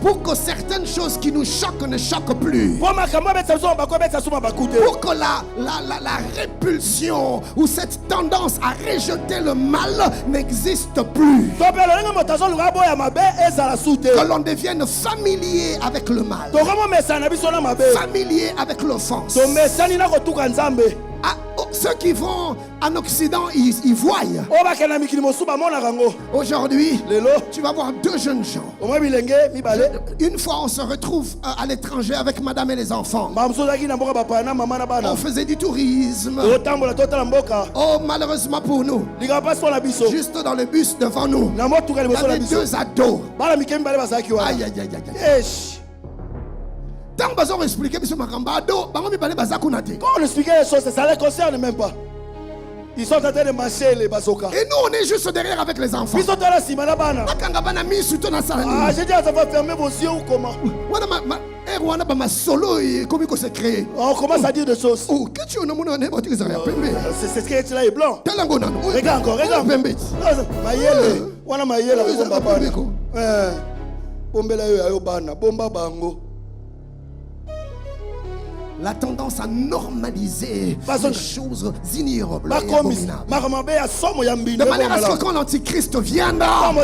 pour que certaines choses qui nous choquent ne choquent plus, pour que la répulsion ou cette tendance à rejeter le mal n'existe plus. Que l'on devienne familier avec le mal, familier avec l'offense. Ceux qui vont en Occident, ils voient. Aujourd'hui, tu vas voir deux jeunes gens. Une fois, on se retrouve à l'étranger avec madame et les enfants. On faisait du tourisme. Oh, malheureusement pour nous, juste dans le bus devant nous, il y avait deux ados. Aïe, aïe, aïe, aïe. Quand on expliquait quand on expliquait les choses, ça ne les concerne même pas. Ils sont en train de marcher les bazookas. Et nous on est juste derrière avec les enfants. Ils sont dans la simana bana. Ah, j'ai dit, ça va fermer vos yeux ou comment? On commence à dire des choses. C'est ce qui est là est blanc. Regarde encore, regarde. La tendance à normaliser les choses ignorables et abominables. De manière à ce que quand l'antichrist viendra,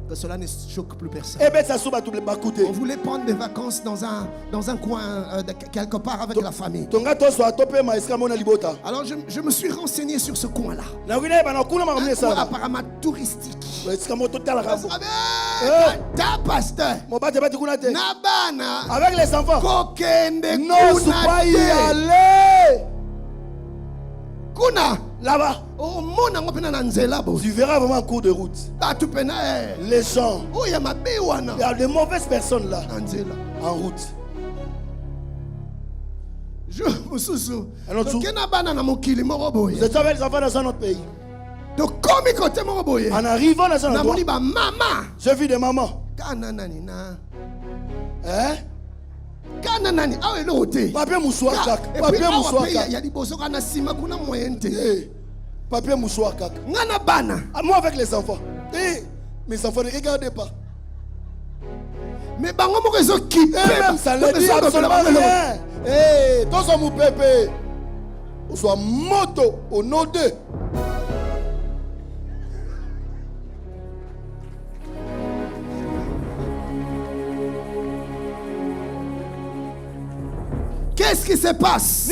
que cela ne choque plus personne. On voulait prendre des vacances dans un coin quelque part avec la famille. Alors je me suis renseigné sur ce coin-là. Un coin apparemment touristique. Ta pasteur avec les enfants. Non, pas y aller. Kuna là-bas. Tu verras vraiment en cours de route. Les gens. Il y a de mauvaises personnes là. En route. Vous êtes avec les enfants dans un autre pays. En arrivant dans un autre pays, j'ai vu des mamans. Hein? Papier mouchoir kak. Papier mouchoir kak. Papier mouchoir kak. Moi avec les enfants. Mes enfants ne regardez pas. Mais même ça ne dit absolument rien. Tous sont mon pépé. On soit moto au nom d'eux. Qu'est-ce qui se passe?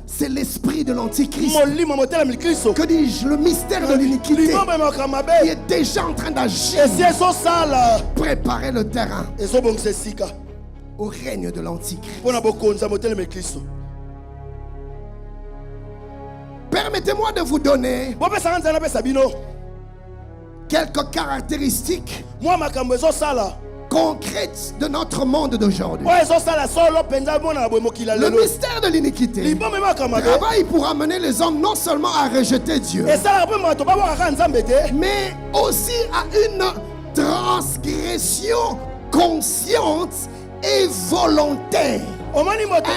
C'est l'esprit de l'antichrist. Que dis-je? Le mystère de l'iniquité qui est déjà en train d'agir. Préparer le terrain au règne de l'antichrist. Permettez-moi de vous donner quelques caractéristiques concrète de notre monde d'aujourd'hui. Le mystère de l'iniquité travaille pour amener les hommes non seulement à rejeter Dieu, mais aussi à une transgression consciente et volontaire,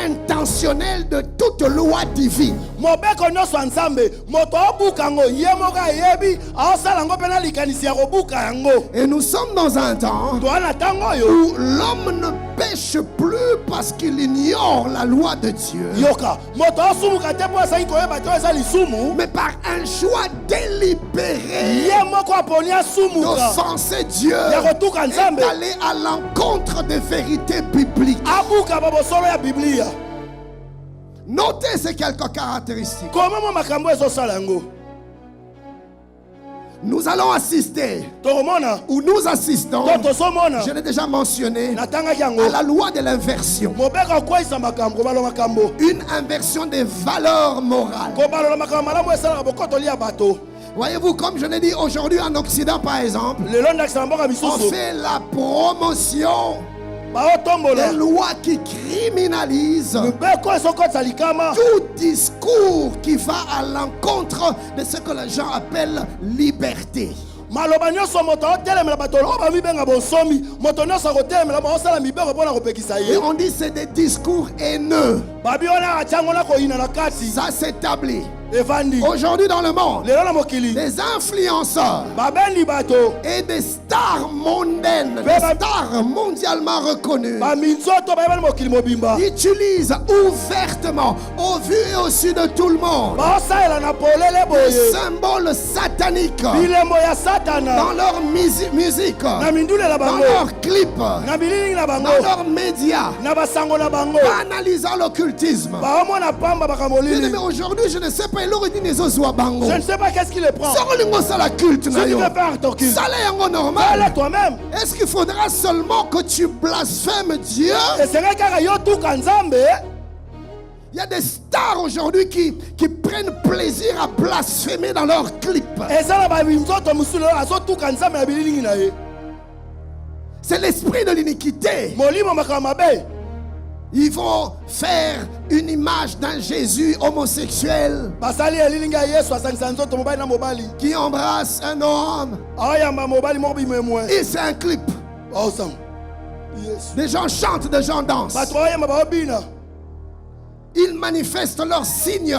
intentionnelle de toute loi divine. mobeko nyonso ya nzambe moto obuka yango ye moko ayebi aosala yango mpe na likanisi ya kobuka yango. Et nous sommes dans un temps toza na ntango oyo où l'homme ne pêche plus parce qu'il ignore la loi de Dieu, yoka moto osumuka te mpo asali koyeba te oyo eza lisumu, mais par un choix délibéré ye moko aponi asumuka d'offenser Dieu ya kotuka et nzambe d'aller à l'encontre des vérités bibliques. abuka babosolo ya biblia. Notez ces quelques caractéristiques. koma mwa makambo ezosala yango Nous allons assister, tokomona ou nous assistons, to tozomona je l'ai déjà mentionné, natangaki yango à la loi de l'inversion. mobeko akweyisa makambo kobalola makambo Une inversion des valeurs morales. kobalola makambo malamu esalaka bokotoli ya bato. Voyez-vous, comme je l'ai dit aujourd'hui en Occident par exemple, lelo ndakisa na mboka on misusu fait la promotion baotombola des lois qui criminalisent mibeko ezokotisa likama tout discours qui va à l'encontre de ce que les gens appellent liberté. maloba nyonso moto aotelemela bato oyo bamibenga bonsomi moto nyonso akotelemela baosala mibeko mpo na kopekisa Et ye on dit c'est des discours haineux. babi wana atyango na koyina na kati Ça s'établit. evandi Aujourd'hui dans le monde, lelo na mokili des influenceurs babendi bato et des stars mondaines, des stars mondialement reconnues, baminzoto bayebani mokili mobimba utilisent ouvertement, au vu et au su de tout le monde, baosalela na polele des boye symboles sataniques bilembo ya satana dans leur musique, na mindule na dans bango leurs clips, na bililingi na bango dans leurs médias, na basango na bango banalisant l'occultisme. baomona pamba makambo Mais lili. aujourd'hui, je ne sais pas, il aurait dit les autres bango. Je ne sais pas qu'est-ce qui le prend. Sokolingo sala culte na Ce qui yo. veut faire ton culte. Sala yango normal. Fais-le toi-même. Est-ce qu'il faudra seulement que tu blasphèmes Dieu? Et c'est vrai kaka yo tout kanzambe. Il y a des stars aujourd'hui qui prennent plaisir à blasphémer dans leurs clips. Et ça la ba minzoto musulu azo tout kanzambe na bililingi na ye. C'est l'esprit de l'iniquité. Molimo makamabe. Ils vont faire une image d'un Jésus homosexuel Basali elilingi ya Yesu asangisa nzoto mobali na mobali. qui embrasse un homme. Ayamba mobali moko bimemwe. Et c'est un clip. Awesome. Yes. Des gens chantent, des gens dansent. Bato bayamba baobina. Ils manifestent leurs signes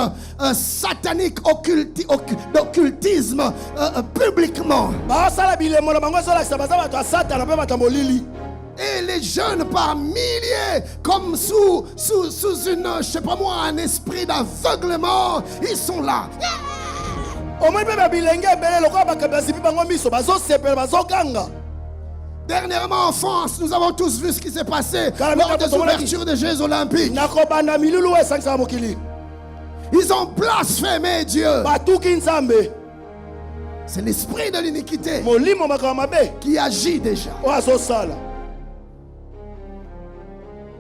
sataniques d'occultisme publiquement. Basala bilembo na bango ezolakisa baza bato ya satana mpe bato ya molili. Et les jeunes par milliers, comme sous une, je sais pas moi, un esprit d'aveuglement, ils sont là. Omoi mpe babilenge ebele lokola bakambi basipi bango miso bazosepela bazokanga. Dernièrement en France, nous avons tous vu ce qui s'est passé Car lors des ouvertures des Jeux Olympiques. nakobanda milulu esangisaka mokili. Ils ont blasphémé Dieu. Batuki nzambe. C'est l'esprit de l'iniquité Molimo makambo mabe qui agit déjà. oyo azosala.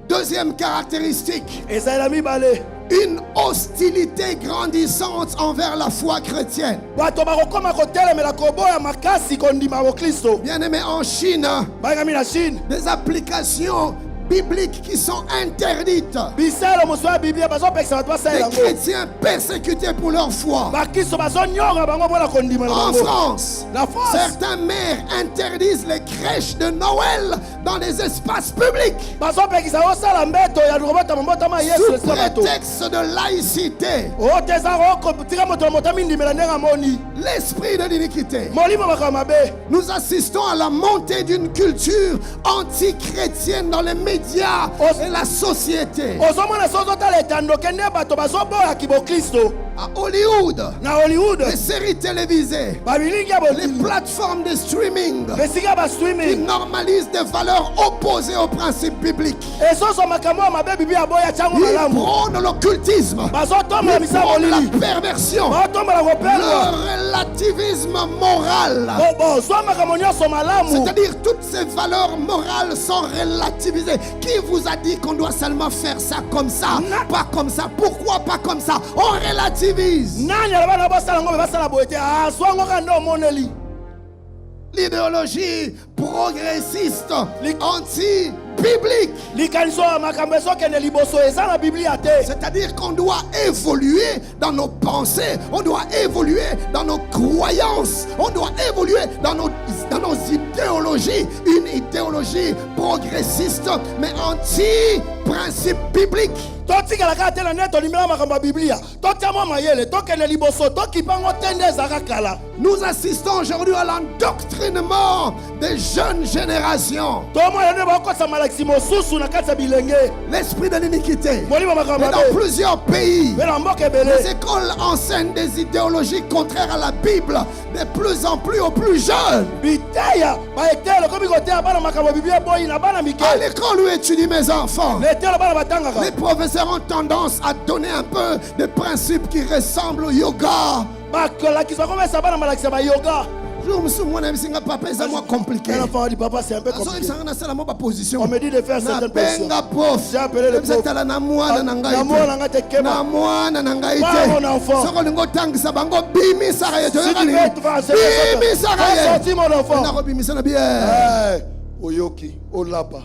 Deuxième caractéristique, Ezali na mibale. une hostilité grandissante envers la foi chrétienne. Bato bakokoma kotelemela koboya makasi kondima bokristo. Bien-aimés, en Chine, Bayangami na Chine. des applications bibliques qui sont interdites. Biselo mosusu ya biblia bazopekisa bato Des basalela yango. chrétiens persécutés pour leur foi. Bakristo bazonyonga bango mpona kondima na En bango. France, La France. certains maires interdisent les crèches de Noël dans les espaces publics bazopekisa osala mbeto ya kobotama mbotama ya Yesu sous esika bato. prétexte de laïcité. oyo te eza kotika moto na motami ndimela ndenge amoni. L'esprit de l'iniquité. Molimo makambo mabe. Nous assistons à la montée d'une culture anti-chrétienne dans les médias et la société. ozomona so ozotala etandoke nde bato bazoboyaki bokristo. À Hollywood, Na Hollywood les séries télévisées, babilingi ya les bolimi plateformes de streaming besika qui bastreaming normalisent des valeurs opposées aux principes bibliques. ezoso makambo ya mabe bibi aboya ntango Ils malamu prônent l'occultisme. bazotombola Ils misala prônent molili la perversion. baotombola Le kopelwa relativisme moral. bozwa makambo nyonso malamu. C'est-à-dire toutes ces valeurs morales sont relativisées. Qui vous a dit qu'on doit seulement faire ça comme ça, pas comme ça? Pourquoi pas comme ça? On relativise. nani aloba na bosala ngo be basala boye te azwango ka nde omoneli. L'idéologie progressiste, anti-biblique. likanisi oyo makambo ezokende liboso eza na biblia te. C'est-à-dire qu'on doit évoluer dans nos pensées, on doit évoluer dans nos croyances, on doit évoluer dans nos idéologies. Une idéologie progressiste, mais anti-principe biblique. to totikala kaka te na nde tolimela makambo ya biblia totia mwa mayele tokende liboso tokipango te nde ezalaka kala. Nous assistons aujourd'hui à l'endoctrinement des jeunes générations. tomona nde bakosa malakisi mosusu na kati ya bilenge L'esprit de l'iniquité. molimo makambo Mais mabe dans plusieurs pays, mpe na mboka ebele les écoles enseignent des idéologies contraires à la Bible de plus en plus aux plus jeunes. biteya baetelo komi koteya bana makambo ya biblia boyi na bana À mike l'école où étudient mes enfants, letelo bana batangaka les professeurs ont tendance à donner un peu de principes qui ressemblent au yoga. bakolakisa komesa bana malakisa bayoga. Je me souviens, c'est papa, c'est moins compliqué. Un enfant dit papa c'est un peu compliqué. Position. On me dit de faire certaines positions. J'ai appelé le prof. Pas mon enfant. Si tu veux te faire sorti mon enfant. Oyoki, Olapa.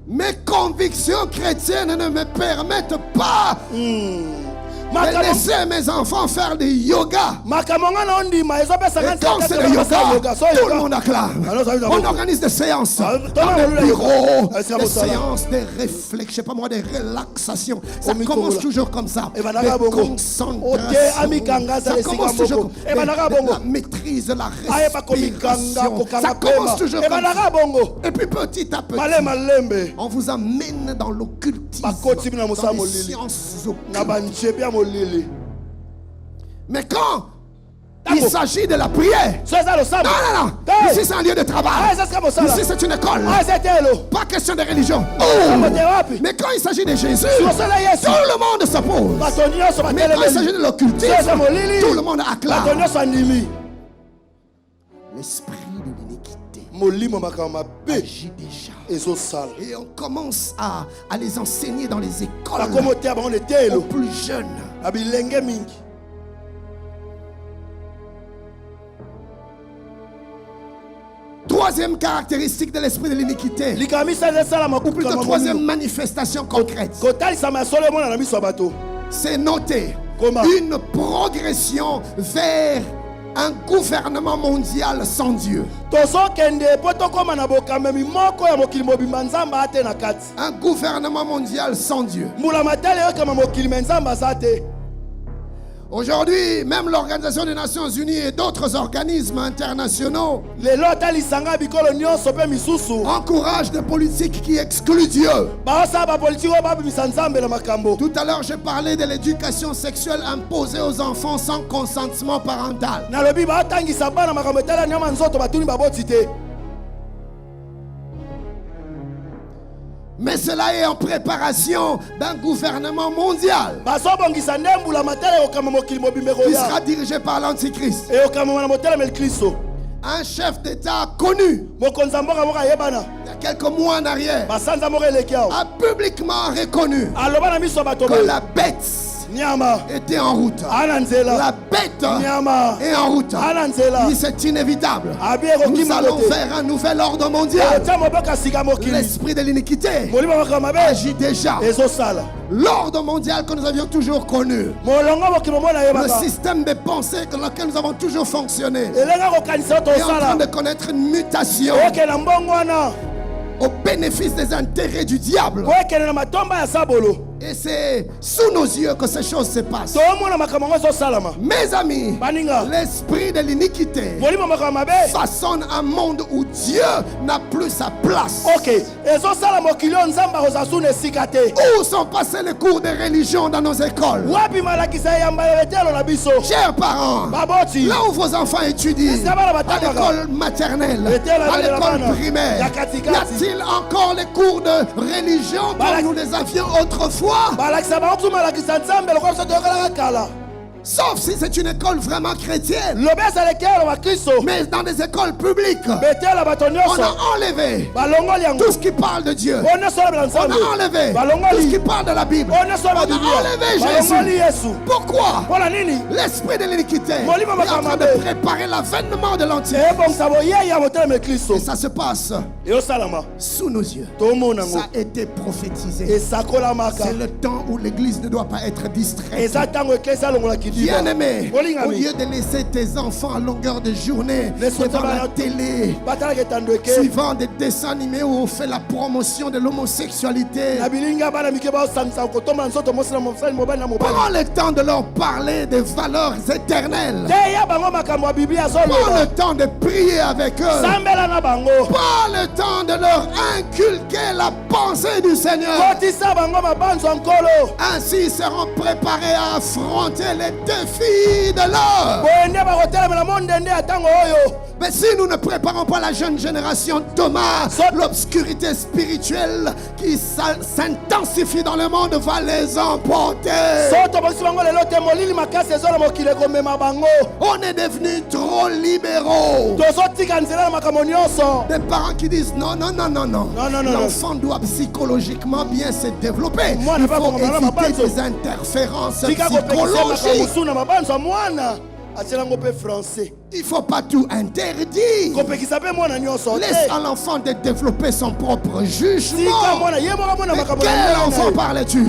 Mes convictions chrétiennes ne me permettent pas de laisser mes enfants faire du yoga. Et quand c'est le yoga, tout le monde acclame. On organise des séances dans le bureau, des séances de réflexion, je sais pas moi, de relaxation. Ça commence toujours comme ça. De concentration. Ça commence toujours comme la maîtrise de la respiration. Ça commence toujours comme ça. Et puis petit à petit, on vous amène dans l'occultisme, dans les sciences occultes. Mais quand il s'agit de la prière, non, ici c'est un lieu de travail, ici c'est une école, pas question de religion. Mais quand il s'agit de Jésus, tout le monde s'oppose. Mais quand il s'agit de l'occultisme, tout le monde acclame. L'esprit de l'iniquité agit déjà. Et on commence à les enseigner dans les écoles aux plus jeunes. Troisième caractéristique de l'esprit de l'iniquité, ou plutôt troisième manifestation concrète, c'est noter une progression vers un gouvernement mondial sans Dieu. Un gouvernement mondial sans Dieu. Aujourd'hui, même l'Organisation des Nations Unies et d'autres organismes internationaux encouragent des politiques qui excluent Dieu. Tout à l'heure, j'ai parlé de l'éducation sexuelle imposée aux enfants sans consentement parental. Mais cela est en préparation d'un gouvernement mondial qui sera dirigé par l'Antichrist. Un chef d'État connu, il y a quelques mois en arrière, a publiquement reconnu que la bête était en route. La bête est en route. C'est inévitable. Nous allons vers un nouvel ordre mondial. L'esprit de l'iniquité agit déjà. L'ordre mondial que nous avions toujours connu, le système de pensée dans lequel nous avons toujours fonctionné, est en train de connaître une mutation au bénéfice des intérêts du diable. Et c'est sous nos yeux que ces choses se passent. Mes amis, l'esprit de l'iniquité façonne un monde où Dieu n'a plus sa place. Où sont passés les cours de religion dans nos écoles? Chers parents, là où vos enfants étudient, à l'école maternelle, à l'école primaire, y a-t-il encore les cours de religion comme nous les avions autrefois? Sauf si c'est une école vraiment chrétienne. Mais dans des écoles publiques, on a enlevé tout ce qui parle de Dieu. On a enlevé tout ce qui parle de la Bible. On a enlevé Jésus. Pourquoi? L'esprit de l'iniquité est en train de préparer l'avènement de l'Antichrist. Et ça se passe sous nos yeux. Ça a été prophétisé. C'est le temps où l'église ne doit pas être distraite. Bien-aimé, au lieu de laisser tes enfants à longueur de journée devant la télé, suivant des dessins animés où on fait la promotion de l'homosexualité, prends le temps de leur parler des valeurs éternelles. Prends le temps de prier avec eux. Prends le temps de leur inculquer la pensée du Seigneur. Ainsi ils seront préparés à affronter les défis de l'heure. Mais si nous ne préparons pas la jeune génération, Thomas, l'obscurité spirituelle qui s'intensifie dans le monde va les emporter. On est devenus trop libéraux. Des parents qui disent non. L'enfant doit psychologiquement bien se développer. Il faut éviter des interférences psychologiques. Il ne faut pas tout interdire. Laisse à l'enfant de développer son propre jugement. Mais quel enfant parles-tu?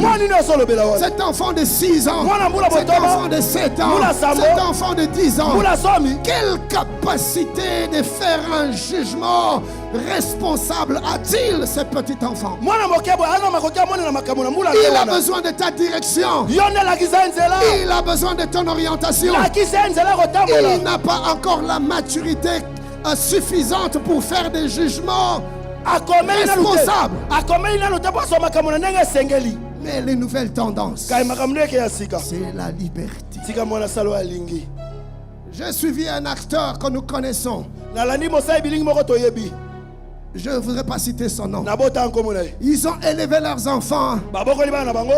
Cet enfant de 6 ans, cet enfant de 7 ans, cet enfant de 10 ans, quelle capacité de faire un jugement responsable a-t-il, ce petit enfant? Il a besoin de ta direction. Il a besoin de ton orientation. Il n'a pas encore la maturité suffisante pour faire des jugements responsables. Mais les nouvelles tendances, c'est la liberté. J'ai suivi un acteur que nous connaissons. Je ne voudrais pas citer son nom. Ils ont élevé leurs enfants.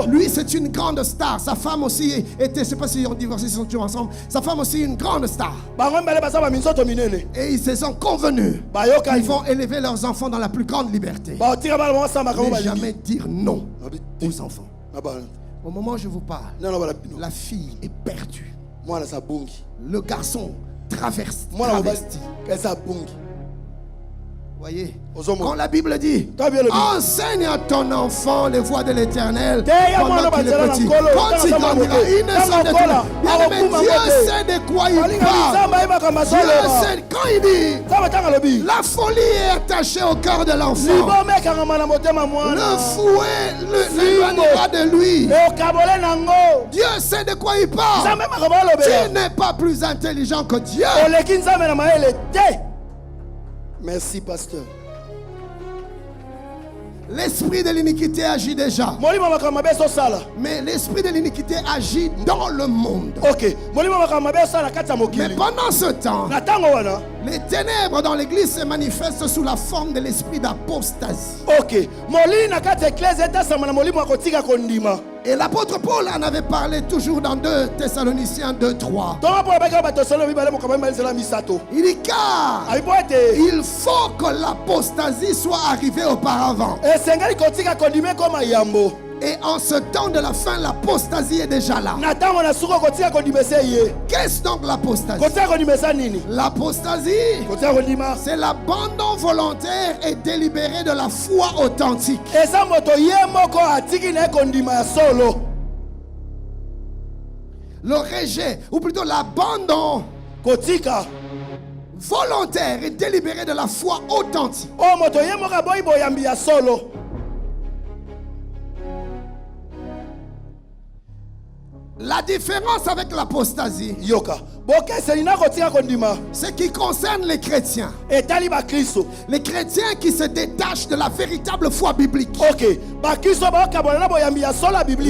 Lui, c'est une grande star. Sa femme aussi était, je ne sais pas s'ils ont divorcé, ils sont toujours ensemble. Sa femme aussi, une grande star. Et ils se sont convenus. Ils vont élever leurs enfants dans la plus grande liberté. Ne jamais dire non aux enfants. Au moment où je vous parle, la fille est perdue. Le garçon travesti. Voyez, quand la Bible dit enseigne à ton enfant les voies de l'Éternel pendant qu'il est petit, quand il grandira, il ne s'en détournera. Mais Dieu sait de quoi il parle. Dieu sait quand il dit la folie est attachée au cœur de l'enfant. Le fouet l'éloignera de lui. Dieu sait de quoi il parle. Tu n'es pas plus intelligent que Dieu. Merci, pasteur. L'esprit de l'iniquité agit déjà. Mais l'esprit de l'iniquité agit dans le monde. Mais pendant ce temps, les ténèbres dans l'église se manifestent sous la forme de l'esprit d'apostasie. Et l'apôtre Paul en avait parlé toujours dans 2 Thessaloniciens 2:3. Il dit car il faut que l'apostasie soit arrivée auparavant. Et en ce temps de la fin, l'apostasie est déjà là. Qu'est-ce donc l'apostasie? L'apostasie, c'est l'abandon volontaire et délibéré de la foi authentique. Le rejet, ou plutôt l'abandon volontaire et délibéré de la foi authentique. La différence avec l'apostasie, ce qui concerne les chrétiens, les chrétiens qui se détachent de la véritable foi biblique.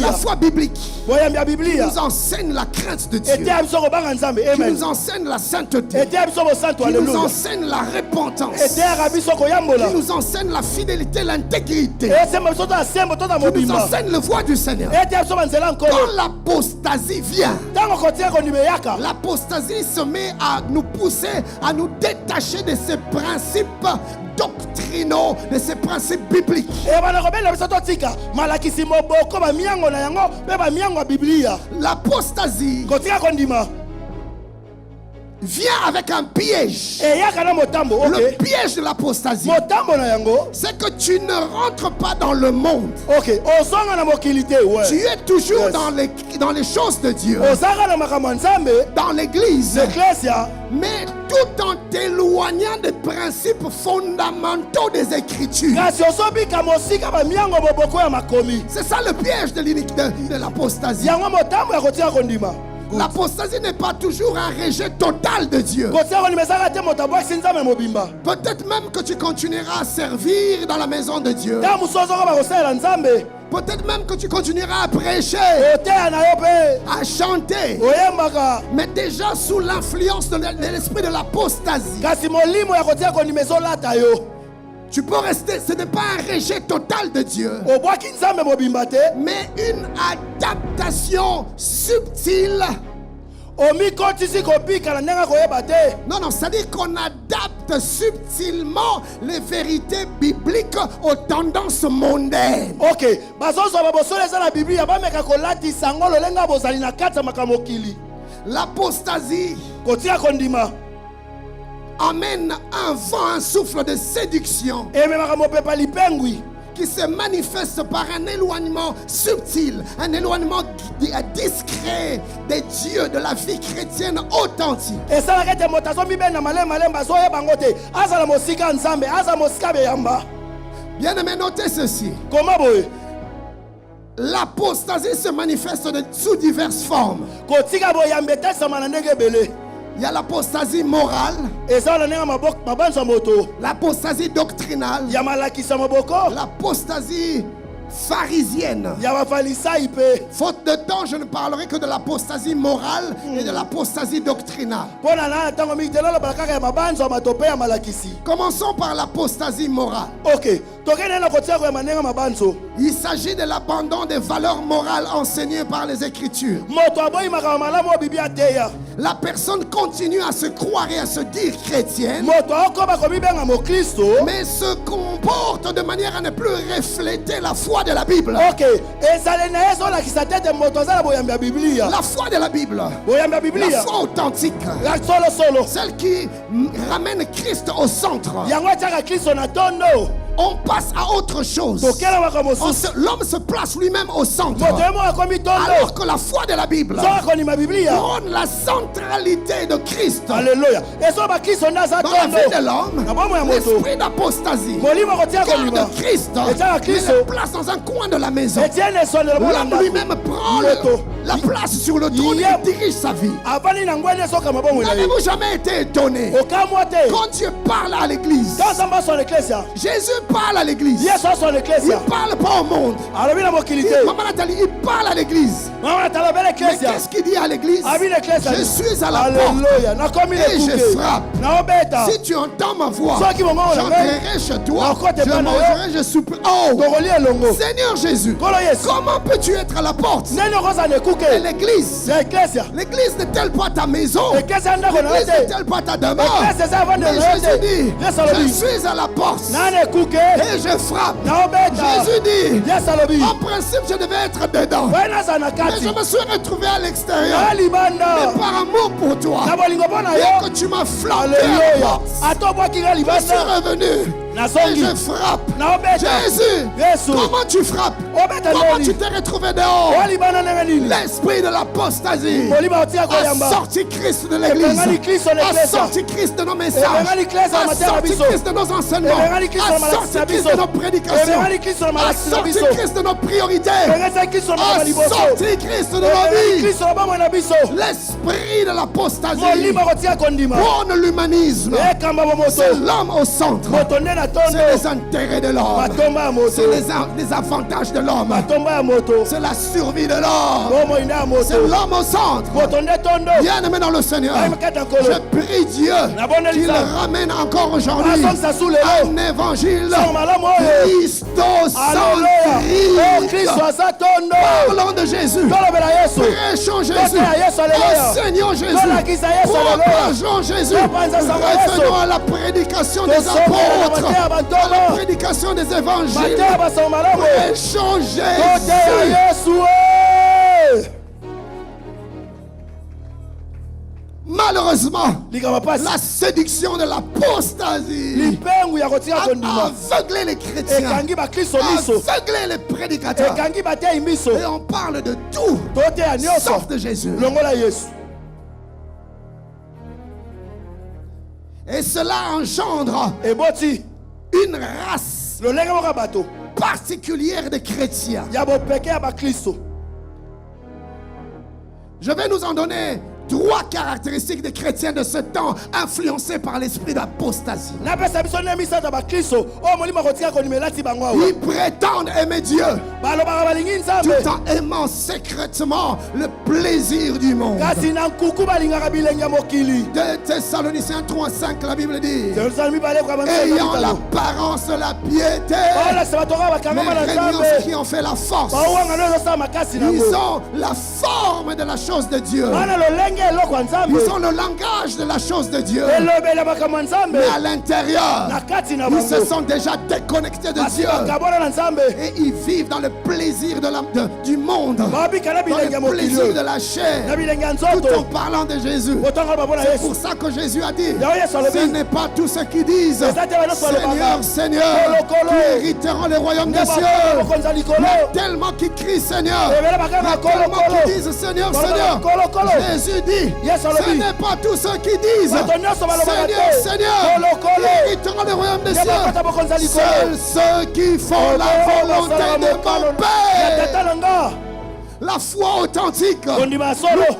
La foi biblique qui nous enseigne la crainte de Dieu, qui nous enseigne la sainteté, qui nous enseigne la repentance, qui nous enseigne la fidélité, l'intégrité, qui nous enseigne le voie du Seigneur. Quand l'apostasie vient, l'apostasie se met à nous pousser à nous détacher de ces principes doctrinaux, de ces principes bibliques. L'apostasie vient avec un piège. Okay. Le piège de l'apostasie, c'est que tu ne rentres pas dans le monde. Okay. Ouais. Tu es toujours dans les choses de Dieu, dans l'église, mais tout en t'éloignant des principes fondamentaux des Écritures. C'est ça le piège de l'apostasie. L'apostasie n'est pas toujours un rejet total de Dieu. Peut-être même que tu continueras à servir dans la maison de Dieu. Peut-être même que tu continueras à prêcher, à chanter, mais déjà sous l'influence de l'esprit de l'apostasie. Tu peux rester, ce n'est pas un rejet total de Dieu, mais une adaptation subtile. Non, c'est-à-dire qu'on adapte subtilement les vérités bibliques aux tendances mondaines. Ok. L'apostasie amène un vent, un souffle de séduction qui se manifeste par un éloignement subtil, un éloignement discret des dieux de la vie chrétienne authentique. Bien aimé, notez ceci. L'apostasie se manifeste sous diverses formes. Il y a l'apostasie morale, l'apostasie doctrinale, l'apostasie pharisienne. Faute de temps, je ne parlerai que de l'apostasie morale et de l'apostasie doctrinale. Commençons par l'apostasie morale. Okay. Il s'agit de l'abandon des valeurs morales enseignées par les Écritures. La personne continue à se croire et à se dire chrétienne, mais se comporte de manière à ne plus refléter la foi de la Bible. Okay. La foi de la Bible, la foi authentique, celle qui ramène Christ au centre. On passe à autre chose. L'homme se place lui-même au centre, alors que la foi de la Bible prône la centralité de Christ. Alléluia. Dans la vie de l'homme, l'esprit d'apostasie garde Christ, le place dans un coin de la maison. L'homme lui-même prend la place sur le trône et dirige sa vie. N'avez-vous jamais été étonné quand Dieu parle à l'église? Jésus parle à l'église. Il ne parle pas au monde. Maman Nathalie, il parle à l'église. Mais qu'est-ce qu'il dit à l'église? Je suis à la porte et je frappe. Si tu entends ma voix, j'entrerai chez toi, je mangerai, je souperai. Oh, Seigneur Jésus, comment peux-tu être à la porte? Et l'église n'est-elle pas ta maison? L'église n'est-elle pas ta demeure? Mais Jésus dit, je suis à la porte et je frappe. Jésus dit, en principe je devais être dedans, mais je me suis retrouvé à l'extérieur. Mais par amour pour toi, et que tu m'as flanqué à la porte, je suis revenu et je frappe. Jésus, comment tu frappes? Comment tu t'es retrouvé dehors? L'esprit de l'apostasie a sorti Christ de l'église, a sorti Christ de nos messages, a sorti Christ de nos enseignements, a sorti Christ de nos prédications, a sorti Christ de nos priorités, a sorti Christ de nos vies. L'esprit de l'apostasie prône l'humanisme. C'est l'homme au centre, c'est les intérêts de l'homme, c'est les avantages de l'homme, c'est la survie de l'homme, c'est l'homme au centre. Bien aimé dans le Seigneur, je prie Dieu qu'il ramène encore aujourd'hui un évangile Christocentrique. Parlons de Jésus, prêchons Jésus, enseignons Jésus, propageons Jésus, revenons à la prédication des apôtres, à la prédication des évangiles, prêchons Jésus. Malheureusement, Malheureusement, la séduction de l'apostasie a aveuglé les chrétiens, a aveuglé les prédicateurs. Et on parle de tout sauf de Jésus. Et cela engendre une race particulière de chrétiens. Je vais nous en donner 3 caractéristiques des chrétiens de ce temps influencés par l'esprit d'apostasie. Ils prétendent aimer Dieu tout en aimant secrètement le plaisir du monde. 2 Thessaloniciens 3:5, la Bible dit: ayant l'apparence de la piété, mais régnant ce qui en fait la force. Ils ont la forme de la chose de Dieu. Ils ont le langage de la chose de Dieu. Mais à l'intérieur, ils se sont déjà déconnectés de Dieu. Et ils vivent dans le plaisir du monde, dans le plaisir de la chair, tout en parlant de Jésus. C'est pour ça que Jésus a dit: ce n'est pas tous ceux qui disent Seigneur, Seigneur, qui hériteront le royaume des cieux, mais tellement qui crient Seigneur, mais tellement qui disent Seigneur, Seigneur. Jésus dit: ce n'est pas tous ceux qui disent Seigneur, Seigneur, qui hériteront le royaume des cieux. Seuls ceux qui font la volonté de mon Père. La foi authentique nous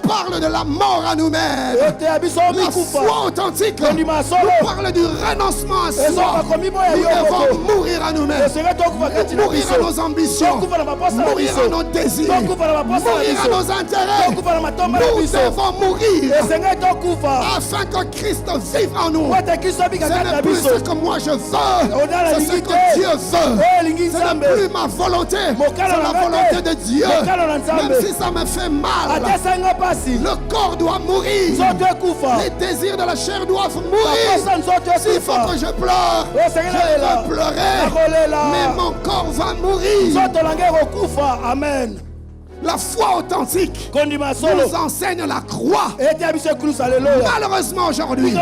parle de la mort à nous-mêmes. La foi authentique nous parle du renoncement à soi. Nous devons mourir à nous-mêmes, mourir à nos ambitions, mourir à nos désirs, mourir à nos intérêts. Nous devons mourir afin que Christ vive en nous. Ce n'est plus ce que moi je veux, c'est ce que Dieu veut. Ce n'est plus ma volonté, c'est la volonté de Dieu. Même si ça me fait mal, le corps doit mourir. Les désirs de la chair doivent mourir. S'il faut que je pleure, je vais pleurer, mais mon corps va mourir. Amen. La foi authentique nous enseigne la croix. Malheureusement aujourd'hui,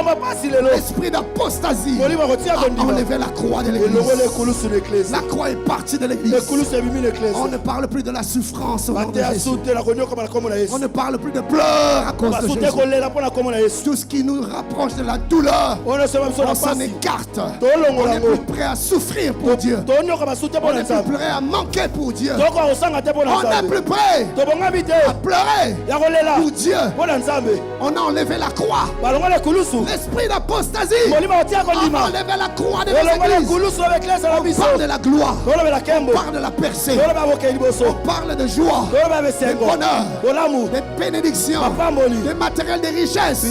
l'esprit d'apostasie a enlevé la croix de l'église. La croix est partie de l'église. On ne parle plus de la souffrance au nom de Jésus. On ne parle plus de pleurs à cause de Jésus. Tout ce qui nous rapproche de la douleur, on s'en écarte. On n'est plus prêt à souffrir pour Dieu. On n'est plus prêt à manquer pour Dieu. On n'est plus prêt à pleurer pour Dieu. On a enlevé la croix. L'esprit d'apostasie a enlevé la croix de l'église. On parle de la gloire, on parle de la percée, on parle de joie, de bonheur, de bénédiction, de matériel, de richesse.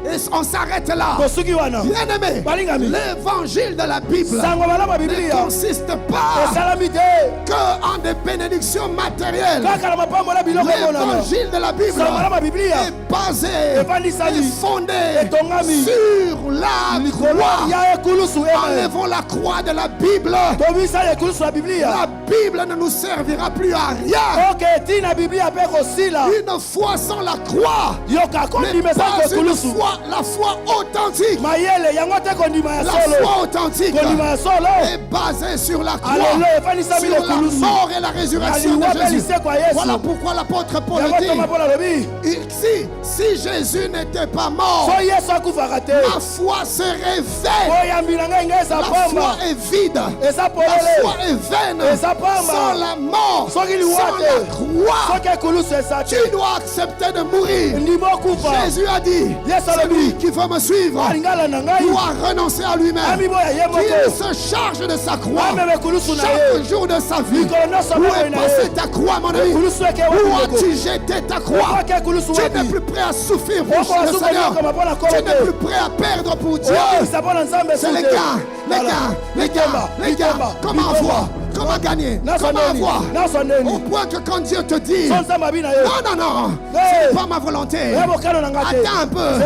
Et on s'arrête là. Bien-aimé, l'évangile de la Bible ne consiste pas qu'en des bénédictions matérielles. L'évangile de la Bible est basé et fondé sur la croix. Enlevons la croix de la Bible. La Bible ne nous servira plus à rien. Une foi sans la croix n'est pas une foi. La foi authentique, la foi authentique est basée sur la croix, sur la mort et la résurrection de Jésus. Voilà pourquoi l'apôtre Paul dit: si Jésus n'était pas mort, ma foi serait vaine. La foi est vide, la foi est vaine. Sans la mort, sans la croix, tu dois accepter de mourir. Jésus a dit: celui qui veut me suivre doit renoncer à lui-même, qu'il se charge de sa croix chaque jour de sa vie. Où est passée ta croix, mon ami? Où as-tu jeté ta croix? Tu n'es plus prêt à souffrir pour le Seigneur. Tu n'es plus prêt à perdre pour Dieu. C'est les gars, comment voir? Comment gagner? Comment avoir? Au point que quand Dieu te dit: non, ce n'est pas ma volonté, attends un peu,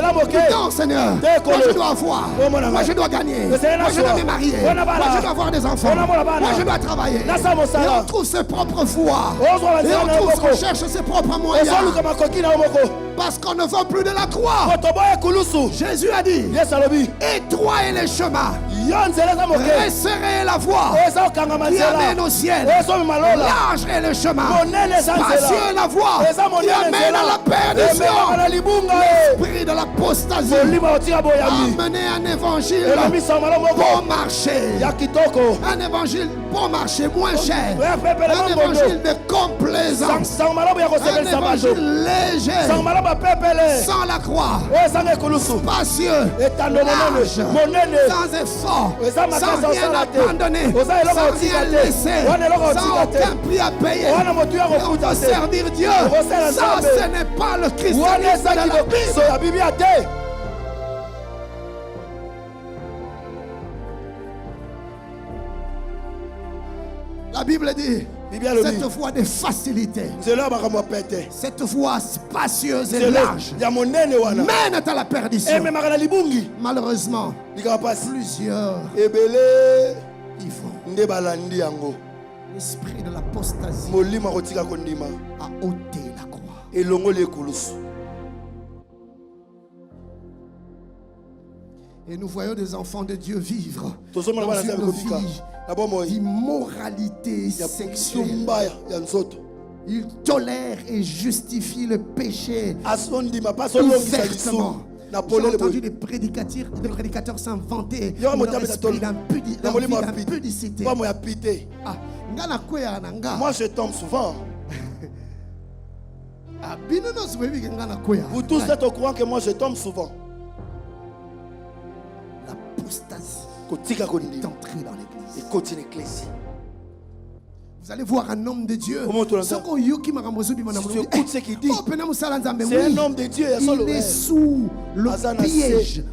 non Seigneur, moi je dois avoir, moi je dois gagner, moi je dois me marier, moi je dois avoir des enfants, moi je dois travailler. Et on trouve ses propres voies, et on cherche ses propres moyens. Parce qu'on ne veut plus de la croix. Jésus a dit, étroit est le chemin, resserrez la voie qui amène au ciel. Large est le chemin, spacieux est la voie qui amène à la perdition. L'esprit de l'apostasie a mené un évangile bon marché. Un évangile bon marché, moins cher. Un évangile de complaisance. Un évangile léger, sans la croix, spacieux, large, sans effort, sans rien abandonner, sans rien laisser, sans aucun prix à payer. Et on peut servir Dieu. Ça, ce n'est pas le christianisme de la Bible. La Bible dit, cette voie de facilité, cette voie spacieuse et large mène à la perdition. Malheureusement, plusieurs y vont. L'esprit de l'apostasie a ôté la croix. Et nous voyons des enfants de Dieu vivre dans une vie d'immoralité sexuelle. Ils tolèrent et justifient le péché ouvertement. J'ai entendu des prédicateurs s'inventer leur esprit d'impudicité. Moi je tombe souvent. Vous tous êtes au courant que moi je tombe souvent. L'apostasie est entrée dans l'église. Vous allez voir un homme de Dieu. Si tu écoutes ce qu'il dit, c'est un homme de Dieu. Il est sous le piège,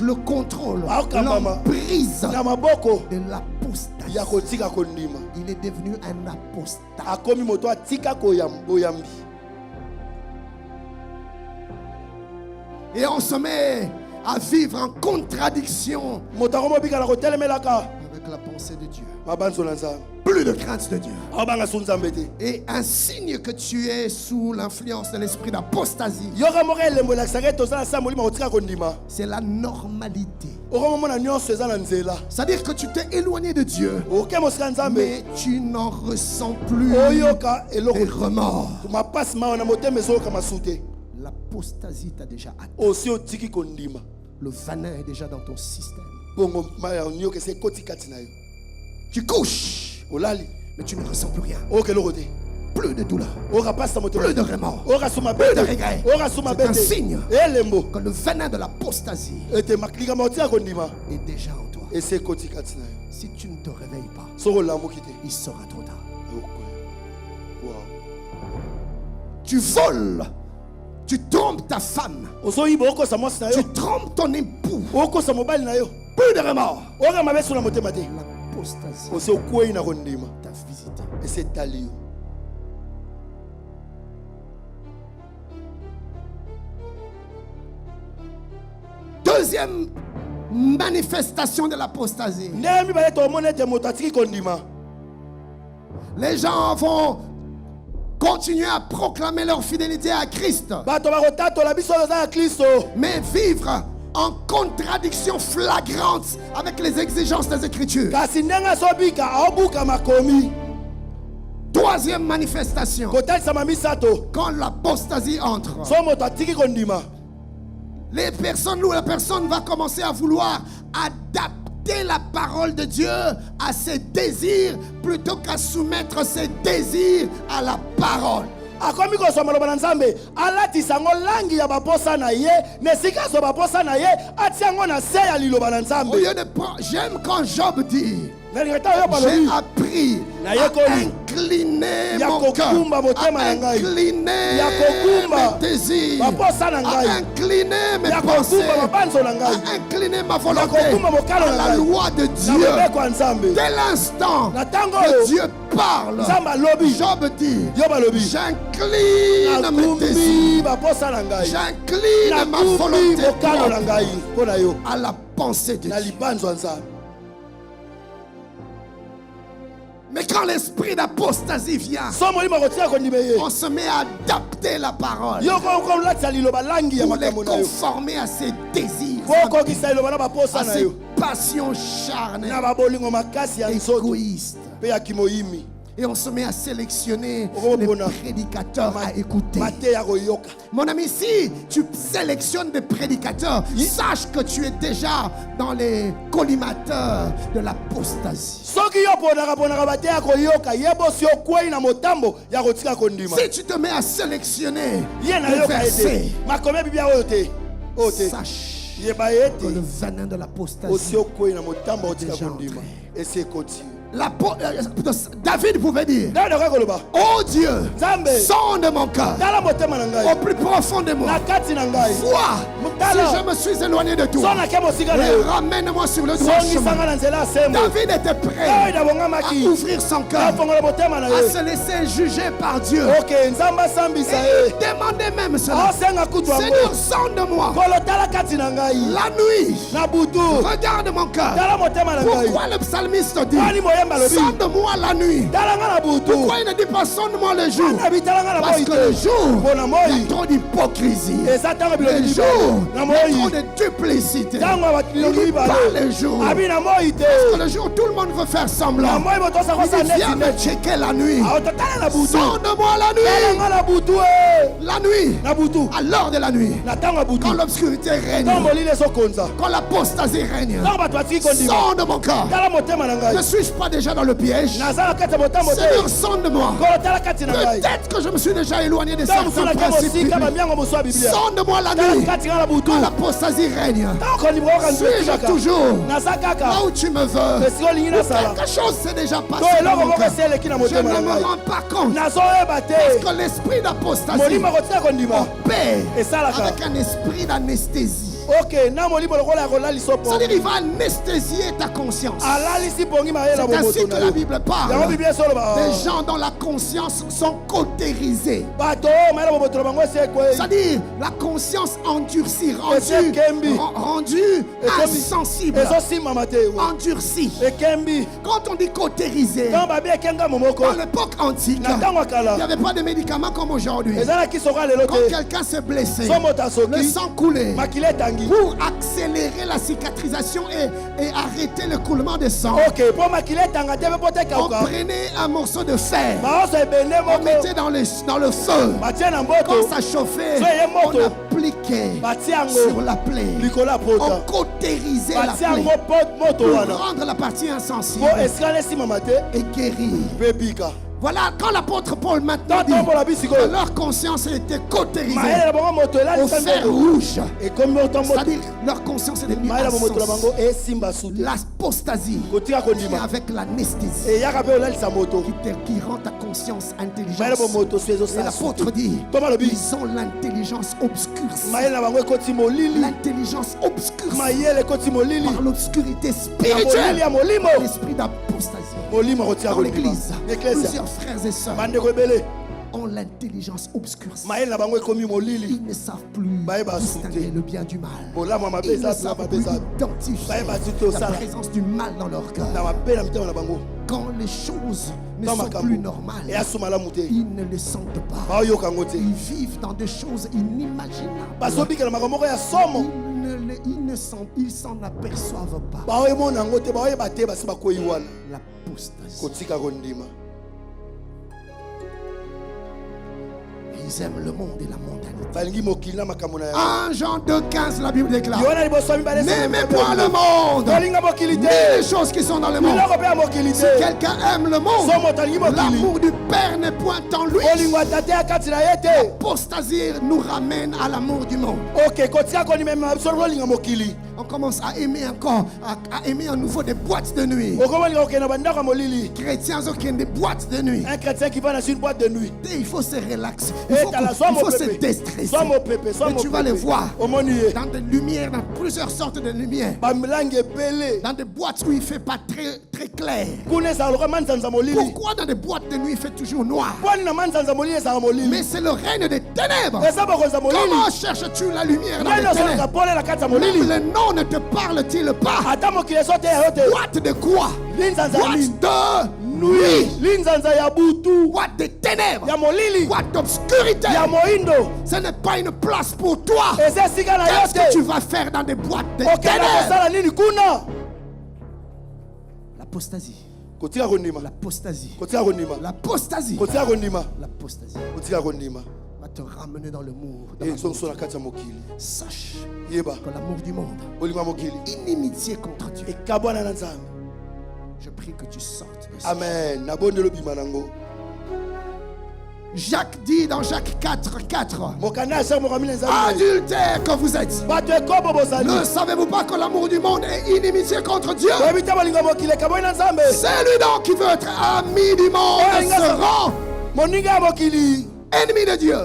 le contrôle, l'emprise de l'apostasie. Il est devenu un apostat. Et on se met à vivre en contradiction avec la pensée de Dieu. Plus de crainte de Dieu. Et un signe que tu es sous l'influence de l'esprit d'apostasie, c'est la normalité. C'est-à-dire que tu t'es éloigné de Dieu, mais tu n'en ressens plus les remords. L'apostasie t'a déjà atteint. Le venin est déjà dans ton système. Tu couches, mais tu ne ressens plus rien. Plus de douleur, plus de remords, plus de regrets. C'est un signe que le venin de l'apostasie est déjà en toi. Si tu ne te réveilles pas, il sera trop tard. Tu voles, tu trompes ta femme, tu trompes ton époux. Plus de remords. L'apostasie t'a visité. Deuxième manifestation de l'apostasie. Les gens vont continuer à proclamer leur fidélité à Christ, mais vivre en contradiction flagrante avec les exigences des Écritures. Troisième manifestation, quand l'apostasie entre, les personnes ou la personne va commencer à vouloir adapter la parole de Dieu à ses désirs plutôt qu'à soumettre ses désirs à la parole. J'aime quand Job dit, j'ai appris à incliner mon cœur, à incliner mes désirs, à incliner mes pensées, à incliner ma volonté à la loi de Dieu. Dès l'instant que Dieu parle, Job dit, j'incline mes désirs, j'incline ma volonté à la pensée de Dieu. Mais quand l'esprit d'apostasie vient, on se met à adapter la parole pour les conformer à ses désirs, à ses passions charnelles, égoïstes. Et on se met à sélectionner les prédicateurs à écouter. Mon ami, si tu sélectionnes des prédicateurs, sache que tu es déjà dans les collimateurs de l'apostasie. Si tu te mets à sélectionner les versets, sache que le venin de l'apostasie est déjà entré. David pouvait dire: oh Dieu, sonde mon cœur au plus profond de moi. Vois si je me suis éloigné de toi et ramène-moi sur le droit chemin. David était prêt à ouvrir son cœur, à se laisser juger par Dieu. Et il demandait même cela: Seigneur, sonde-moi la nuit, regarde mon cœur. Pourquoi le psalmiste dit: sonde-moi la nuit? Pourquoi il ne dit pas sonde-moi le jour? Parce que le jour, il y a trop d'hypocrisie. Le jour, il y a trop de duplicité. Il dit pas le jour. Parce que le jour, tout le monde veut faire semblant. Il dit: viens me checker la nuit. Sonde-moi la nuit. La nuit, à l'heure de la nuit, quand l'obscurité règne, quand l'apostasie règne, sonde mon cœur. Ne suis-je pas déjà dans le piège? Seigneur, sonde-moi. Peut-être que je me suis déjà éloigné de certains principes. Sonde-moi la nuit quand l'apostasie règne. Suis-je toujours là où tu me veux? Quelque chose s'est déjà passé dans mon cœur. Je ne me rends pas compte. Parce que l'esprit d'apostasie opère avec un esprit d'anesthésie. C'est-à-dire, il va anesthésier ta conscience. C'est ainsi que la Bible parle des gens dont la conscience sont cautérisées. C'est-à-dire, la conscience endurcie, rendue insensible, endurcie. Quand on dit cautérisé, dans l'époque antique, il n'y avait pas de médicaments comme aujourd'hui. Quand quelqu'un s'est blessé, le sang coulait. Pour accélérer la cicatrisation et arrêter le coulement de sang, on prenait un morceau de fer, on mettait dans le feu. Quand ça chauffait, on appliquait sur la plaie. On cautérisait la plaie pour rendre la partie insensible et guérir. Voilà, quand l'apôtre Paul maintenant dit que leur conscience était cautérisée au fer rouge, c'est-à-dire leur conscience est devenue insensible. L'apostasie vient avec l'anesthésie qui rend ta conscience intelligente. Et l'apôtre dit: ils ont l'intelligence obscurcie. L'intelligence obscurcie par l'obscurité spirituelle, l'esprit d'apostasie. Dans l'église, plusieurs frères et sœurs ont l'intelligence obscurcie. Ils ne savent plus distinguer le bien du mal. Ils ne savent plus identifier la présence du mal dans leur cœur. Quand les choses ne sont plus normales, ils ne les sentent pas. Ils vivent dans des choses inimaginables. Ils s'en aperçoivent pas. L'apostasie. Ils aiment le monde et la mondanité. 1 Jean 2,15, la Bible déclare: n'aimez point le monde, ni les choses qui sont dans le monde. Si quelqu'un aime le monde, l'amour du Père n'est point en lui. L'apostasie nous ramène à l'amour du monde. On commence à aimer encore, à aimer à nouveau des boîtes de nuit. Chrétiens qui ont des boîtes de nuit. Un chrétien qui va dans une boîte de nuit. Et il faut se relaxer. Il faut se déstresser. Et tu vas les voir dans des lumières, dans plusieurs sortes de lumières. Dans des boîtes où il ne fait pas très, très clair. Pourquoi dans des boîtes de nuit il fait toujours noir? Mais c'est le règne des ténèbres. Comment cherches-tu la lumière dans les ténèbres? Même le nom ne te parle-t-il pas? Boîte de quoi? Boîte de nuit, linzanza ya butu, boîte de ténèbres, ya molili, boîte d'obscurité. ya moindo. Ce n'est pas une place pour toi. Qu'est-ce Qu'est-ce que tu vas faire dans des boîtes de ténèbres? L'apostasie. L'apostasie. L'apostasie. L'apostasie va te ramener dans le mur. Sache que l'amour du monde, inimitié contre Dieu. Je prie que tu sortes de ça. Amen. Jacques dit dans Jacques 4:4, adultère que vous êtes, ne savez-vous pas que l'amour du monde est inimitié contre Dieu? Celui donc qui veut être ami du monde sera ennemi de Dieu.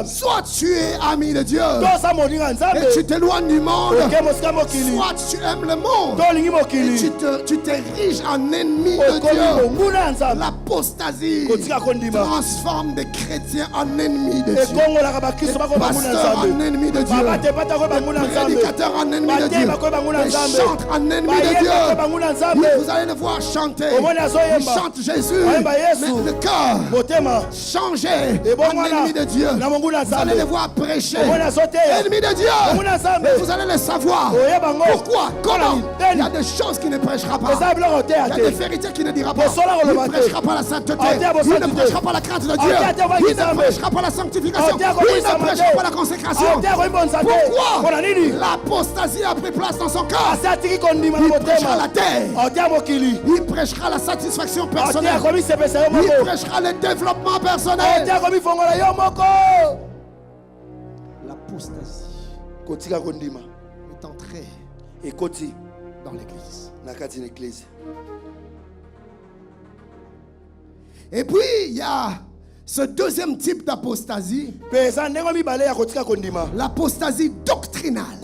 Soit tu es ami de Dieu et tu t'éloignes du monde, soit tu aimes le monde et tu t'ériges en ennemi de Dieu. L'apostasie transforme des chrétiens en ennemis de Dieu, des pasteurs en ennemis de Dieu, des prédicateurs en ennemis de Dieu, des chantres en ennemis de Dieu. Vous allez le voir chanter, ils chantent Jésus, mais le cœur changé en ennemi de Dieu. Vous allez les voir prêcher ennemi de Dieu, mais vous allez le savoir. Pourquoi? Comment? Il y a des choses qu'il ne prêchera pas, il y a des vérités qu'il ne dira pas. Il ne prêchera pas la sainteté, il ne prêchera pas la crainte de Dieu, il ne prêchera pas la sanctification, il ne prêchera pas la consécration. Pourquoi? L'apostasie a pris place dans son cœur. Il prêchera la terre, il prêchera la satisfaction personnelle, il prêchera le développement personnel. L'apostasie est entrée dans l'église. Et puis il y a ce deuxième type d'apostasie, l'apostasie doctrinale.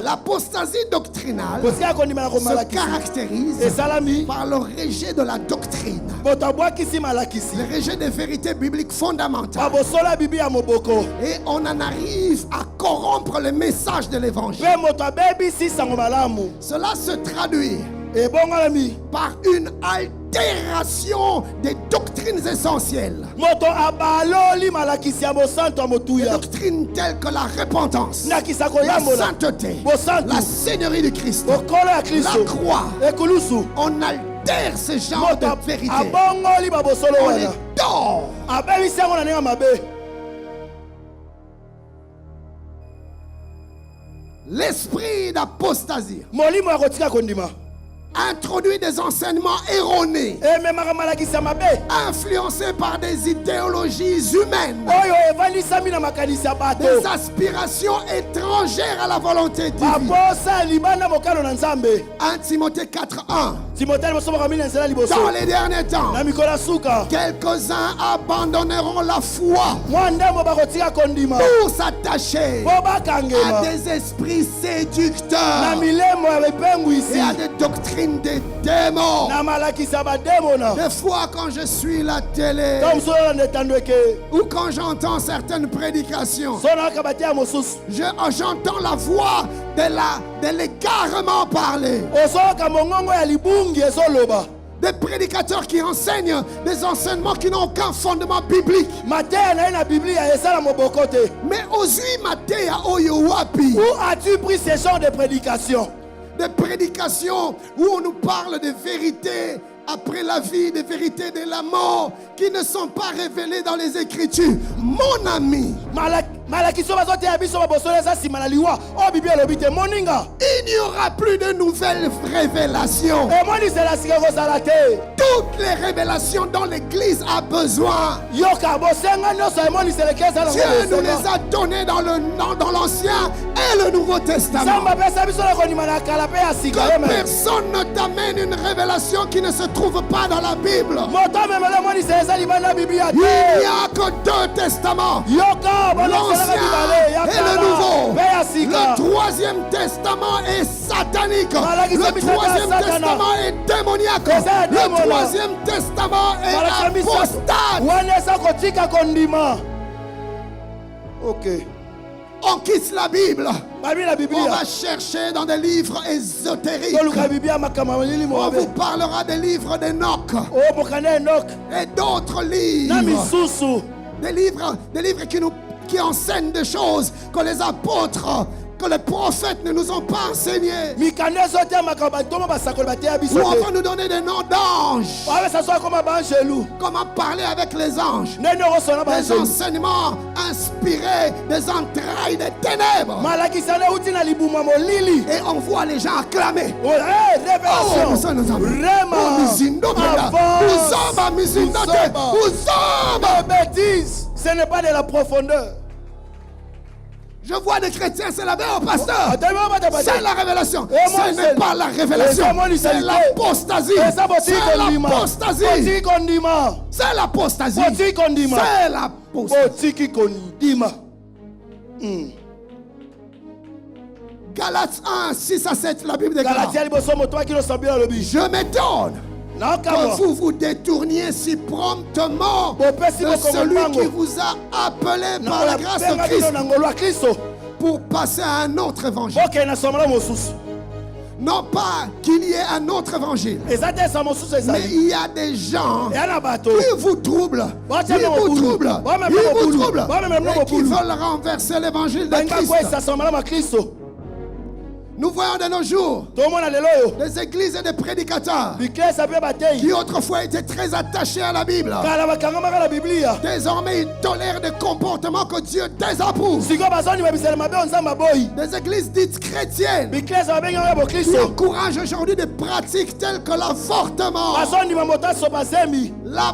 L'apostasie doctrinale se caractérise par le rejet de la doctrine, le rejet des vérités bibliques fondamentales. Et on en arrive à corrompre le message de l'évangile. Cela se traduit par une altération des doctrines essentielles. Des doctrines telles que la repentance, la sainteté, la seigneurie de Christ, la croix. On altère ce genre de vérité. On les dort. L'esprit d'apostasie introduit des enseignements erronés, influencés par des idéologies humaines, des aspirations étrangères à la volonté divine. 1 Timothée 4:1. Dans les derniers temps, quelques-uns abandonneront la foi pour s'attacher à des esprits séducteurs et à des doctrines des démons. Des fois quand je suis la télé ou quand j'entends certaines prédications, j'entends la voix de l'égarement parler. Des prédicateurs qui enseignent des enseignements qui n'ont aucun fondement biblique. Mais où as-tu pris ce genre de prédication? Des prédications où on nous parle de vérités après la vie, des vérités de la mort qui ne sont pas révélées dans les Écritures. Mon ami, il n'y aura plus de nouvelles révélations. Toutes les révélations dont l'Église a besoin, Dieu nous les a données dans l'Ancien et le Nouveau Testament. Que personne ne t'amène une révélation qui ne se trouve pas dans la Bible. Il n'y a que deux testaments, l'Ancien et le Nouveau. Le troisième testament est satanique. Le troisième testament est démoniaque. Le troisième testament est apostate. Ok. On quitte la Bible. On va chercher dans des livres ésotériques. On vous parlera des livres d'Enoch et d'autres livres. Des livres qui enseignent des choses que les apôtres, que les prophètes ne nous ont pas enseigné. Où on va nous donner des noms d'anges. Comment parler avec les anges. Des enseignements inspirés des entrailles des ténèbres. Et on voit les gens acclamer. Ce n'est pas de la profondeur. Je vois des chrétiens, c'est la meilleure pasteur. C'est la révélation. Ce n'est pas la révélation. C'est l'apostasie. C'est l'apostasie. C'est l'apostasie. C'est l'apostasie. Galates 1, 6 à 7, la Bible déclare. Je m'étonne que vous vous détourniez si promptement de celui qui vous a appelé par la grâce de Christ pour passer à un autre évangile. Non pas qu'il y ait un autre évangile, mais il y a des gens qui vous troublent, et qui veulent renverser l'évangile de Christ. Nous voyons de nos jours des églises et des prédicateurs qui autrefois étaient très attachés à la Bible. Désormais, ils tolèrent des comportements que Dieu désapprouve. Des églises dites chrétiennes qui encouragent aujourd'hui des pratiques telles que l'avortement,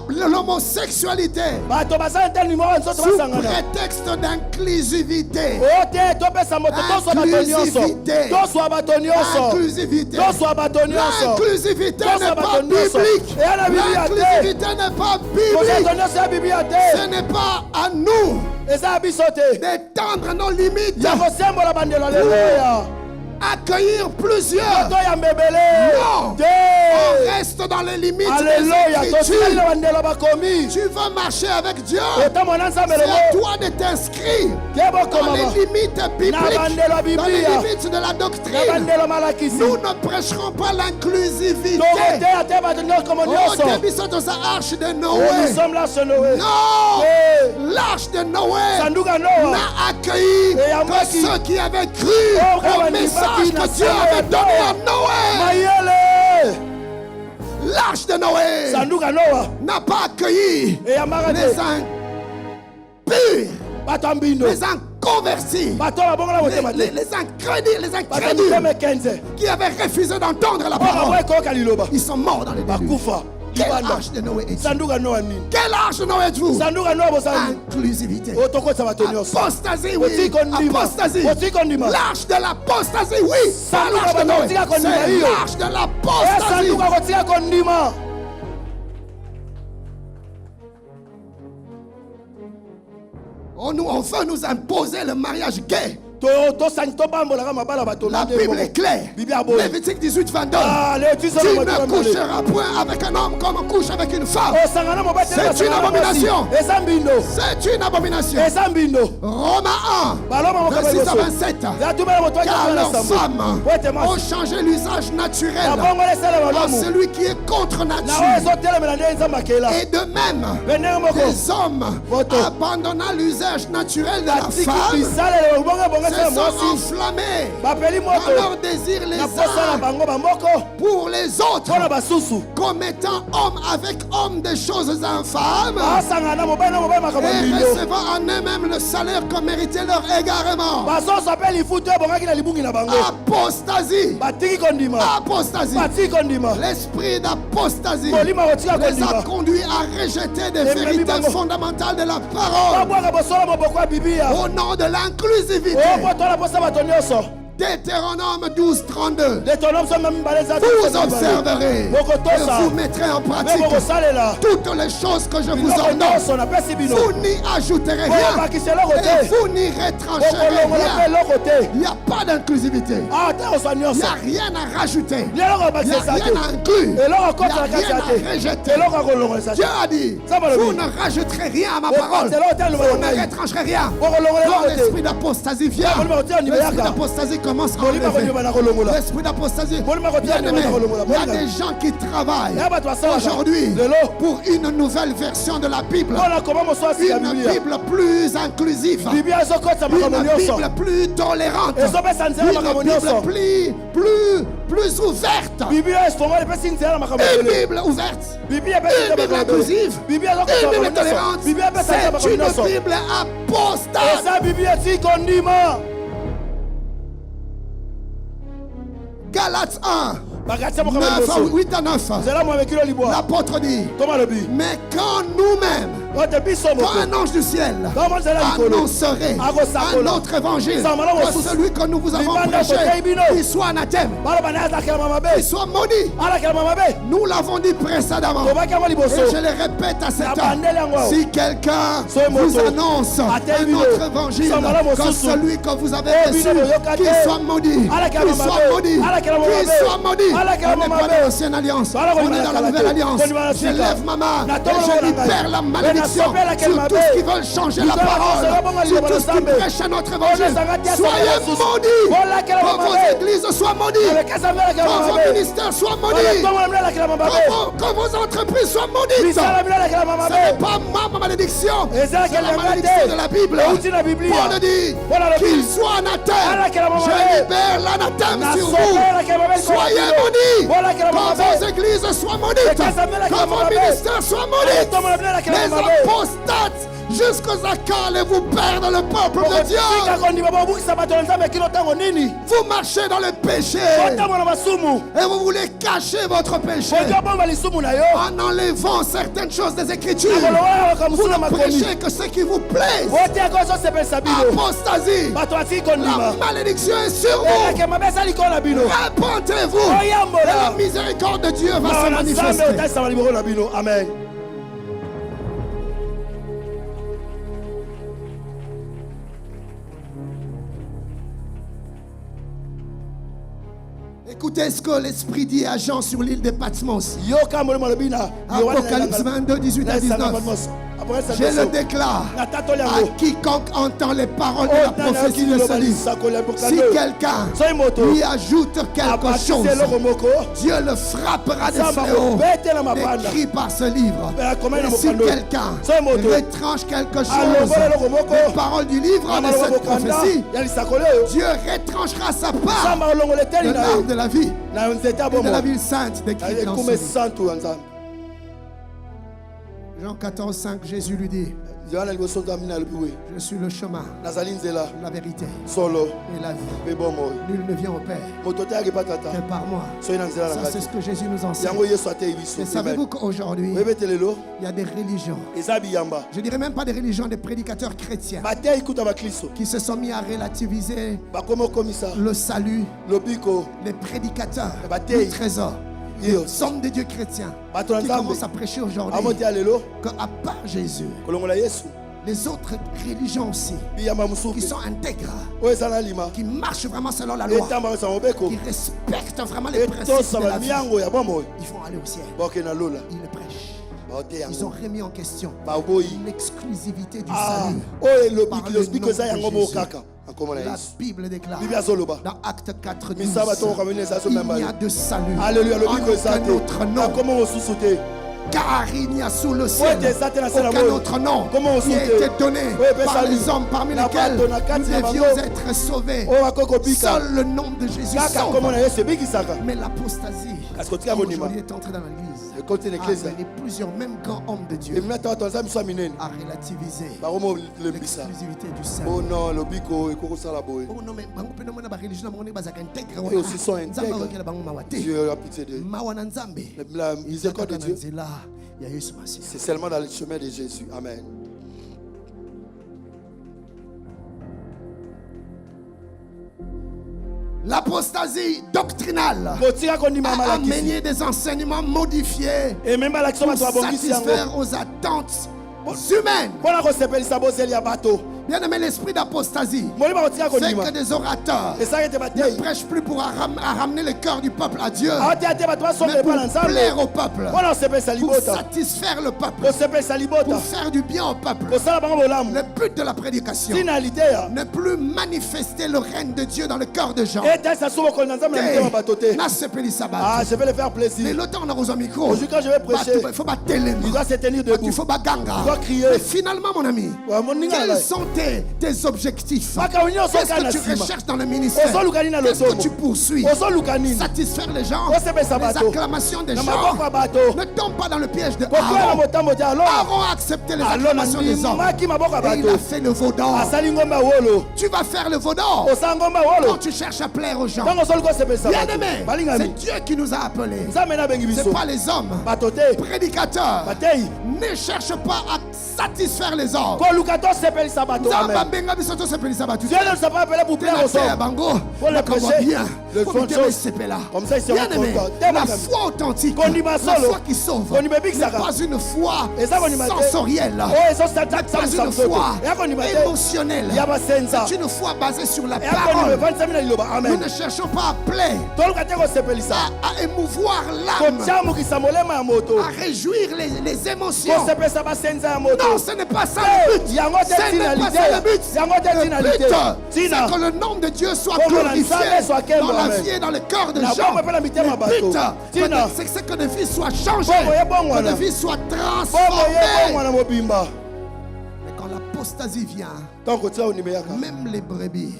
l'homosexualité, sous prétexte d'inclusivité. Inclusivité. L'inclusivité n'est pas biblique. L'inclusivité n'est pas biblique. Ce n'est pas à nous d'étendre nos limites. Accueillir plusieurs. Non. On reste dans les limites des Écritures. Tu veux marcher avec Dieu, c'est à toi de t'inscrire dans les limites bibliques, dans les limites de la doctrine. Nous ne prêcherons pas l'inclusivité. Arche de Noé. Non, l'arche de Noé n'a accueilli que ceux qui avaient cru au message que Dieu avait donné à Noé. L'arche de Noé n'a pas accueilli les impurs, les inconvertis, les incrédules qui avaient refusé d'entendre la parole. Ils sont morts dans les débuts. Quelle arche de Noé est-il? Quelle arche de Noé êtes-vous? Inclusivité. Apostasie, oui. Apostasie. L'arche de l'apostasie, oui. C'est l'arche de Noé. C'est l'arche de l'apostasie. On veut nous imposer le mariage gay. La Bible est claire. Lévitique 18, 22. Tu ne coucheras point avec un homme comme on couche avec une femme. C'est une abomination. C'est une abomination. Romains 1, 26 à 27. Car leurs femmes ont changé l'usage naturel en celui qui est contre nature. Et de même, les hommes abandonnant l'usage naturel de la femme se sont enflammés dans leur désir les uns pour les autres, commettant homme avec homme des choses infâmes et recevant en eux-mêmes le salaire que méritait leur égarement. Apostasie. L'esprit d'apostasie les a conduits à rejeter des vérités fondamentales de la parole au nom de l'inclusivité. Deutéronome 12, 32. Vous observerez et vous mettrez en pratique toutes les choses que je vous ordonne. Vous n'y ajouterez rien et vous n'y retrancherez rien. Il n'y a pas d'inclusivité. Il n'y a rien à rajouter. Il n'y a rien à inclure. Il n'y a rien à rejeter. Dieu a dit, vous ne rajouterez rien à ma parole. Vous ne retrancherez rien. Quand l'esprit d'apostasie vient, l'esprit d'apostasie commence à enlever. L'esprit d'apostasie, bien-aimé, il y a des gens qui travaillent aujourd'hui pour une nouvelle version de la Bible. Une Bible plus inclusive. Une Bible plus tolérante. Une Bible plus ouverte. Une Bible ouverte. Une Bible inclusive. Une Bible tolérante. C'est une Bible apostate. Galates 1. 8 à 9. L'apôtre dit, mais quand nous-mêmes, quand un ange du ciel annoncerait un autre évangile que celui que nous vous avons prêché, il soit anathème, il soit maudit. Nous l'avons dit précédemment et je le répète à cet heure. Si quelqu'un vous annonce un autre évangile que celui que vous avez reçu, qu'il soit maudit, qu'il soit maudit, qu'il soit maudit. On n'est pas dans l'ancienne alliance, on est dans la nouvelle alliance. Je lève ma main et je libère la malédiction sur tous qui veulent changer la parole, sur tous qui prêchent à notre évangile. Soyez maudits, que vos églises soient maudites, que vos ministères soient maudits, que vos entreprises soient maudites. Ce n'est pas ma malédiction, c'est la malédiction de la Bible. Paul dit qu'il soit anathème. Je libère l'anathème sur vous. Soyez maudits, que vos églises soient maudites, que vos ministères soient maudits. Les apostates jusqu'à quand allez-vous perdre le peuple de Dieu? Vous marchez dans le péché et vous voulez cacher votre péché en enlevant certaines choses des Écritures. Vous ne prêchez que ce qui vous plaît. Apostasie, la malédiction est sur vous. Répentez-vous et la miséricorde de Dieu va se manifester. Amen. Écoutez ce que l'Esprit dit à Jean sur l'île de Patmos. Apocalypse 22, 18 à 19. Je le déclare à quiconque entend les paroles de la prophétie de ce livre. Si quelqu'un lui ajoute quelque chose, Dieu le frappera de fléaux écrit par ce livre. Et si quelqu'un retranche quelque chose des paroles du livre de cette prophétie, Dieu retranchera sa part de l'arbre de la vie et de la ville sainte décrite dans ce livre. Jean 14, 5, Jésus lui dit, je suis le chemin, la vérité et la vie. Nul ne vient au Père que par moi. Ça, c'est ce que Jésus nous enseigne. Et savez-vous qu'aujourd'hui, il y a des religions, je dirais même pas des religions, des prédicateurs chrétiens qui se sont mis à relativiser le salut, les prédicateurs du trésor. Somme des dieux chrétiens qui commencent à prêcher aujourd'hui qu'à part Jésus, les autres religions aussi qui sont intègres, qui marchent vraiment selon la loi, qui respectent vraiment les principes de la vie, ils vont aller au ciel. Ils le prêchent. Ils ont remis en question l'exclusivité du salut par le nom de Jésus. La Bible déclare dans Acte 4, 12, il y a de salut en autre nom, car il n'y a sous le ciel aucun autre nom qui a été donné par les hommes parmi lesquels nous devions être sauvés. Seul le nom de Jésus sauve. Mais l'apostasie aujourd'hui est entrée dans l'Église. Et plusieurs, même grands hommes de Dieu, à relativiser l'exclusivité du salut. Oh non, le bico et Ils aussi sont intègres. Dieu a pitié d'eux. La miséricorde de Dieu, c'est seulement dans le chemin de Jésus. Amen. L'apostasie doctrinale a amené des enseignements modifiés pour satisfaire aux attentes humaines. Bien aimé, l'esprit d'apostasie fait que des orateurs ne prêchent plus pour ramener le cœur du peuple à Dieu, mais pour plaire au peuple, pour satisfaire le peuple, pour faire du bien au peuple. Le but de la prédication ne plus manifester le règne de Dieu dans le cœur de gens. Je vais le faire plaisir. Aujourd'hui, quand je vais prêcher, il doit se tenir debout. Il doit crier. Mais finalement, mon ami, quels sont tes objectifs? Qu'est-ce que tu recherches dans le ministère? Qu'est-ce que tu poursuis? Satisfaire les gens, les acclamations des gens. Ne tombe pas dans le piège de Aaron. Aaron a accepté les acclamations des hommes et il a fait le veau d'or. Tu vas faire le veau d'or quand tu cherches à plaire aux gens. Bien aimé, c'est Dieu qui nous a appelés. Ce n'est pas les hommes. Prédicateurs, ne cherche pas à satisfaire les hommes. Dieu ne s'est pas appelé pour plaire aux hommes. Pour les prêcher, le fond de choses. Comme ça, il sera content. La foi authentique, la foi qui sauve, n'est pas une foi sensorielle, pas une foi émotionnelle. C'est une foi basée sur la parole. Nous ne cherchons pas à plaire, à émouvoir l'âme, à réjouir les émotions. Non, ce n'est pas ça le but. Ce n'est pas ça le but. Le but, c'est que le nom de Dieu soit glorifié dans la vie et dans le cœur de gens. Le but, c'est que nos vies soient changées, que nos vies soient transformées. Mais quand l'apostasie vient, même les brebis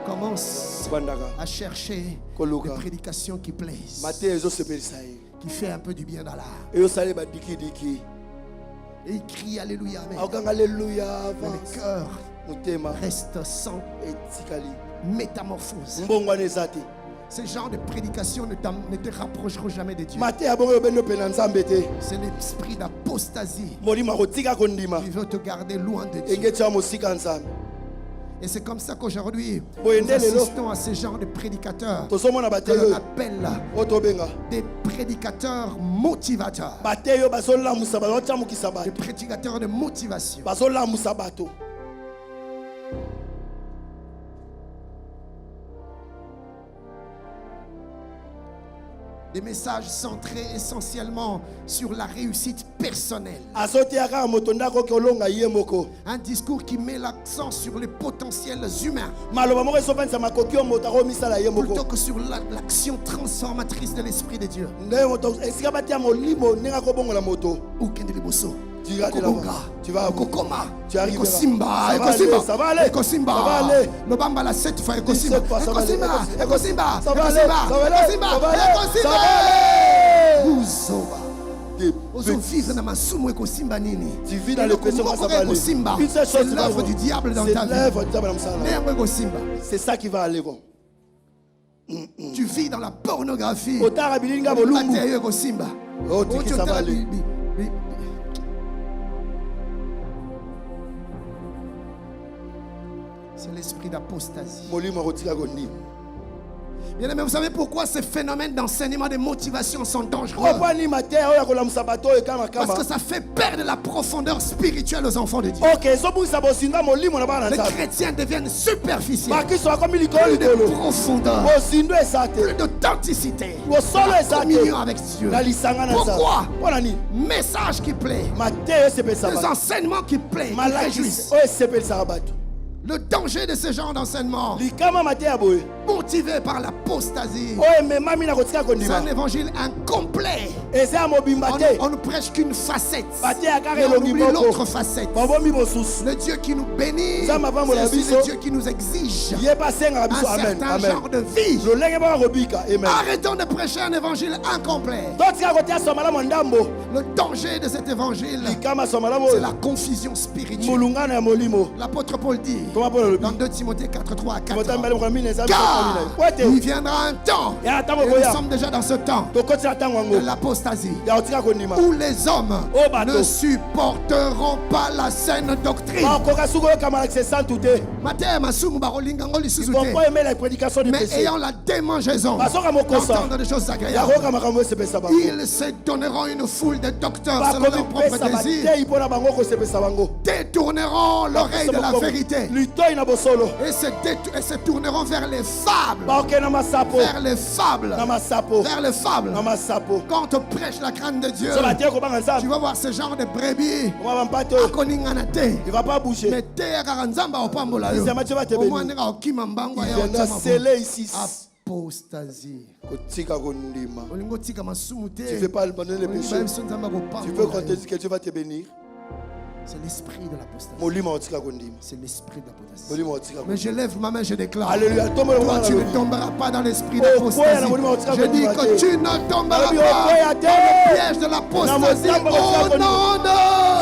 commencent à chercher des prédications qui plaisent, qui fait un peu du bien dans l'âme. Et il crie Alléluia. Mais le cœur reste sans métamorphose. Ce genre de prédication ne te rapprocheront jamais de Dieu. C'est l'esprit d'apostasie qui veut te garder loin de Dieu. Et c'est comme ça qu'aujourd'hui, nous assistons à ce genre de prédicateurs que l'on appelle des prédicateurs motivateurs. Des prédicateurs de motivation. Des messages centrés essentiellement sur la réussite personnelle. Un discours qui met l'accent sur les potentiels humains plutôt que sur l'action transformatrice de l'Esprit de Dieu. Tu vas ça va aller. Le bamba la 7 fois Ekosimba. Tu vis dans le péché, c'est l'œuvre du diable dans ta vie. C'est ça qui va aller. Tu vis dans la pornographie. C'est l'esprit d'apostasie. Bien aimé, vous savez pourquoi ces phénomènes d'enseignement de motivation sont dangereux? Parce que ça fait perdre la profondeur spirituelle aux enfants de Dieu. Les chrétiens deviennent superficiels. Plus de profondeur, plus d'authenticité, communion avec Dieu. Pourquoi? Message qui plaît, des enseignements qui plaisent, qui réjouissent. Le danger de ce genre d'enseignement, motivé par l'apostasie, c'est un évangile incomplet. On ne prêche qu'une facette, mais on oublie l'autre facette. Le Dieu qui nous bénit, c'est aussi le Dieu qui nous exige un certain genre de vie. Arrêtons de prêcher un évangile incomplet. Le danger de cet évangile, c'est la confusion spirituelle. L'apôtre Paul dit, Dans 2 Timothée 4, 3 à 4. Car il viendra un temps, et nous sommes déjà dans ce temps, de l'apostasie, où les hommes ne supporteront pas la saine doctrine. Mais ayant la démangeaison d'entendre des choses agréables, ils se donneront une foule de docteurs selon leur propre désir, détourneront l'oreille de la vérité et se tourneront vers les fables. Vers les fables. Vers les fables. Quand on te prêche la crâne de Dieu, tu vas voir ce genre de brebis. Il va pas bouger. Mais il doit sceller ici. Apostasie. Tu ne veux pas abandonner les péchés. Tu veux qu'on te dise que Dieu va te bénir. C'est l'esprit de l'apostasie. C'est l'esprit de l'apostasie. Mais je lève ma main, je déclare. Alléluia. Toi, tu ne tomberas pas dans l'esprit d'apostasie. Je dis que tu ne tomberas pas dans le piège de l'apostasie. Au nom de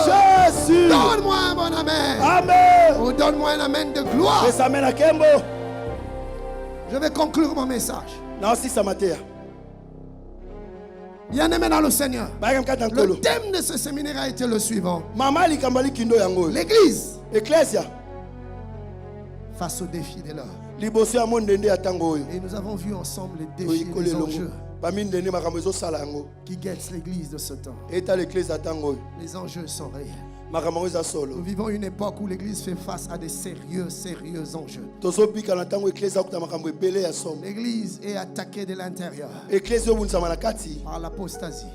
Jésus. Donne-moi un bon amen. Amen. Oh, donne-moi un amen de gloire. Je vais conclure mon message. Bien-aimé dans le Seigneur, le thème de ce séminaire a été le suivant. L'église face aux défis de l'heure. Et nous avons vu ensemble les défis et les enjeux qui guettent l'église de ce temps. Les enjeux sont réels. Nous vivons une époque où l'église fait face à des sérieux enjeux. L'église est attaquée de l'intérieur par l'apostasie,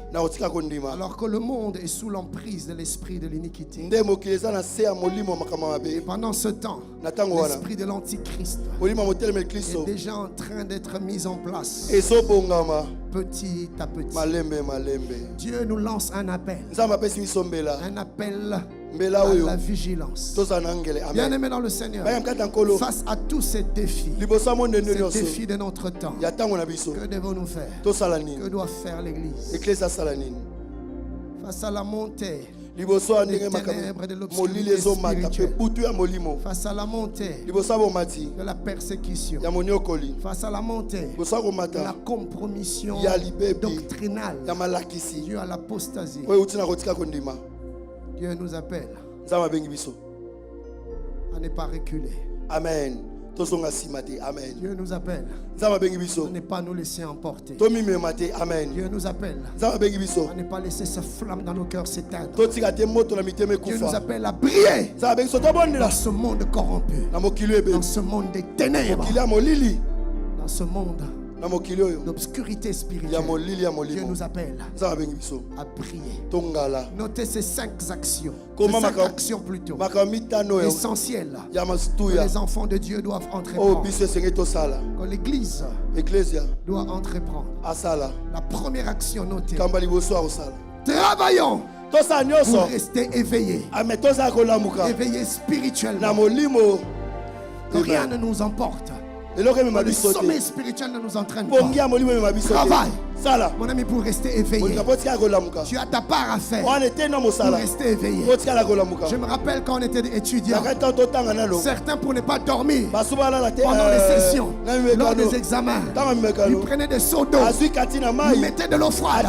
alors que le monde est sous l'emprise de l'esprit de l'iniquité. Et pendant ce temps, l'esprit de l'antichrist est déjà en train d'être mis en place. Petit à petit. Dieu nous lance un appel. Un appel à la vigilance. Bien-aimé dans le Seigneur, face à tous ces défis de notre temps, que devons-nous faire? Que doit faire l'Église? Face à la montée des ténèbres de l'obscurité spirituelle, face à la montée de la persécution, face à la montée de la compromission doctrinale due à l'apostasie, Dieu nous appelle à ne pas reculer. Amen. Amen. Dieu nous appelle à ne pas nous laisser emporter. Amen. Dieu nous appelle à ne pas laisser sa flamme dans nos cœurs s'éteindre. Dieu nous appelle à briller dans ce monde corrompu, dans ce monde des ténèbres, dans ce monde d'obscurité spirituelle. Dieu nous appelle à prier. Notez ces 5 actions. Ces 5 actions plutôt essentielles que les enfants de Dieu doivent entreprendre. Que l'Église doit entreprendre. La première action notée. Travaillons pour rester éveillés. Éveillés spirituellement. Que rien ne nous emporte. Le sommeil spirituel ne nous entraîne pas. Travaille, mon ami, pour rester éveillé. Tu as ta part à faire pour rester éveillé. Je me rappelle quand on était étudiants, certains pour ne pas dormir pendant les sessions, lors des examens, ils prenaient des seaux d'eau, ils mettaient de l'eau froide,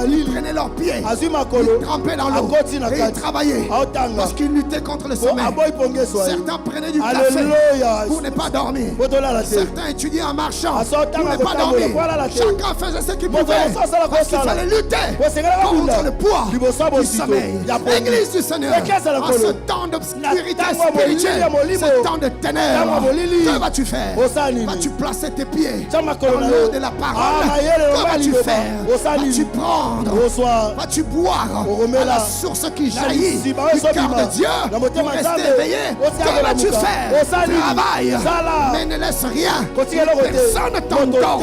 ils prenaient leurs pieds, ils trempaient dans l'eau et ils travaillaient parce qu'ils luttaient contre le sommeil. Certains prenaient du café pour ne pas dormir. Certains étudiaient en marchant pour ne pas dormir. Chacun faisait ce qu'il pouvait parce qu'il fallait lutter contre le poids du sommeil. Église du Seigneur, en ce temps d'obscurité spirituelle, ce temps de ténèbres, que vas-tu faire? Vas-tu placer tes pieds dans l'eau de la parole? Que vas-tu faire? Vas-tu prendre? Vas-tu boire à la source qui jaillit du cœur de Dieu pour rester éveillé? Que vas-tu faire? Travaille, mais ne laisse rien. Personne ne t'endort.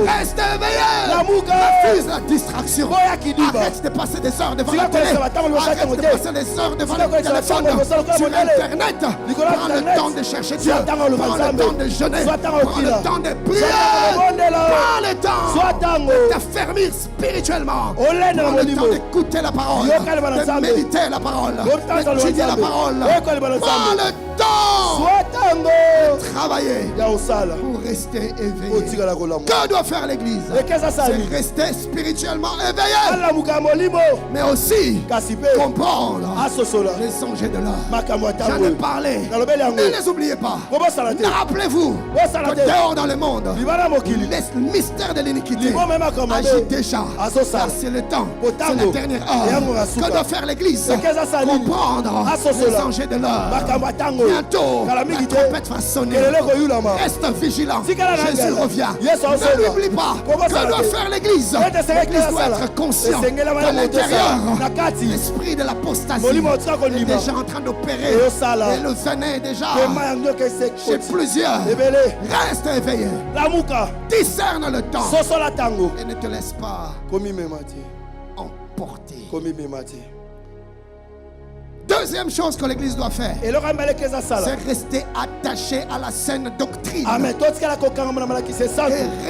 Reste éveillé. refuse la distraction. Arrête de passer des heures devant la télé. Arrête de passer des heures devant le téléphone, sur Internet. Prends le temps de chercher Dieu. Prends le temps de jeûner. Prends le temps de prier. Prends le temps de t'affermir spirituellement. Prends le temps d'écouter la parole, de méditer la parole, d'étudier la parole. Prends le temps de travailler pour rester éveillé. Que doit faire l'Église? C'est rester spirituellement éveillé, mais aussi comprendre les songes de l'heure. J'en ai parlé. Ne les oubliez pas. Rappelez-vous que dehors dans le monde, le mystère de l'iniquité agit déjà. C'est le temps, c'est la dernière heure. Que doit faire l'Église? Comprendre les songes de l'heure. Bientôt, la trompette va sonner. Reste vigilant. Jésus revient. Ne l'oublie pas. Que doit faire l'Église? L'Église doit être consciente qu'à l'intérieur, l'esprit de l'apostasie est déjà en train d'opérer. Et le venin est déjà chez plusieurs. Reste éveillé. Discerne le temps. Et ne te laisse pas emporter. Deuxième chose que l'Église doit faire, c'est rester attaché à la saine doctrine et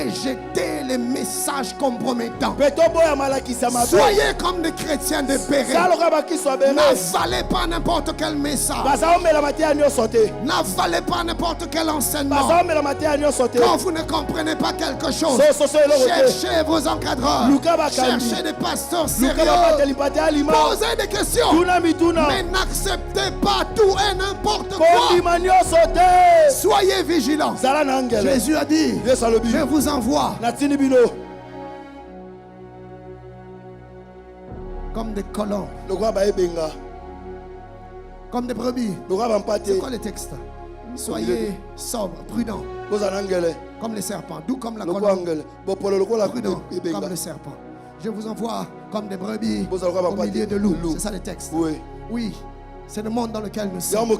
rejeter les messages compromettants. Soyez comme des chrétiens dépérés. N'avalez pas n'importe quel message. N'avalez pas n'importe quel enseignement. Quand vous ne comprenez pas quelque chose, cherchez vos encadreurs, cherchez des pasteurs sérieux, posez des questions. Mais n'acceptez pas tout et n'importe quoi. Soyez vigilants. Jésus a dit, je vous envoie comme des colons, comme des brebis. C'est quoi le texte? Soyez sobres, prudents, comme les serpents, doux comme la colombe, prudents comme le serpent. Je vous envoie comme des brebis au milieu de loups. C'est ça le texte. Oui, c'est le monde dans lequel nous sommes.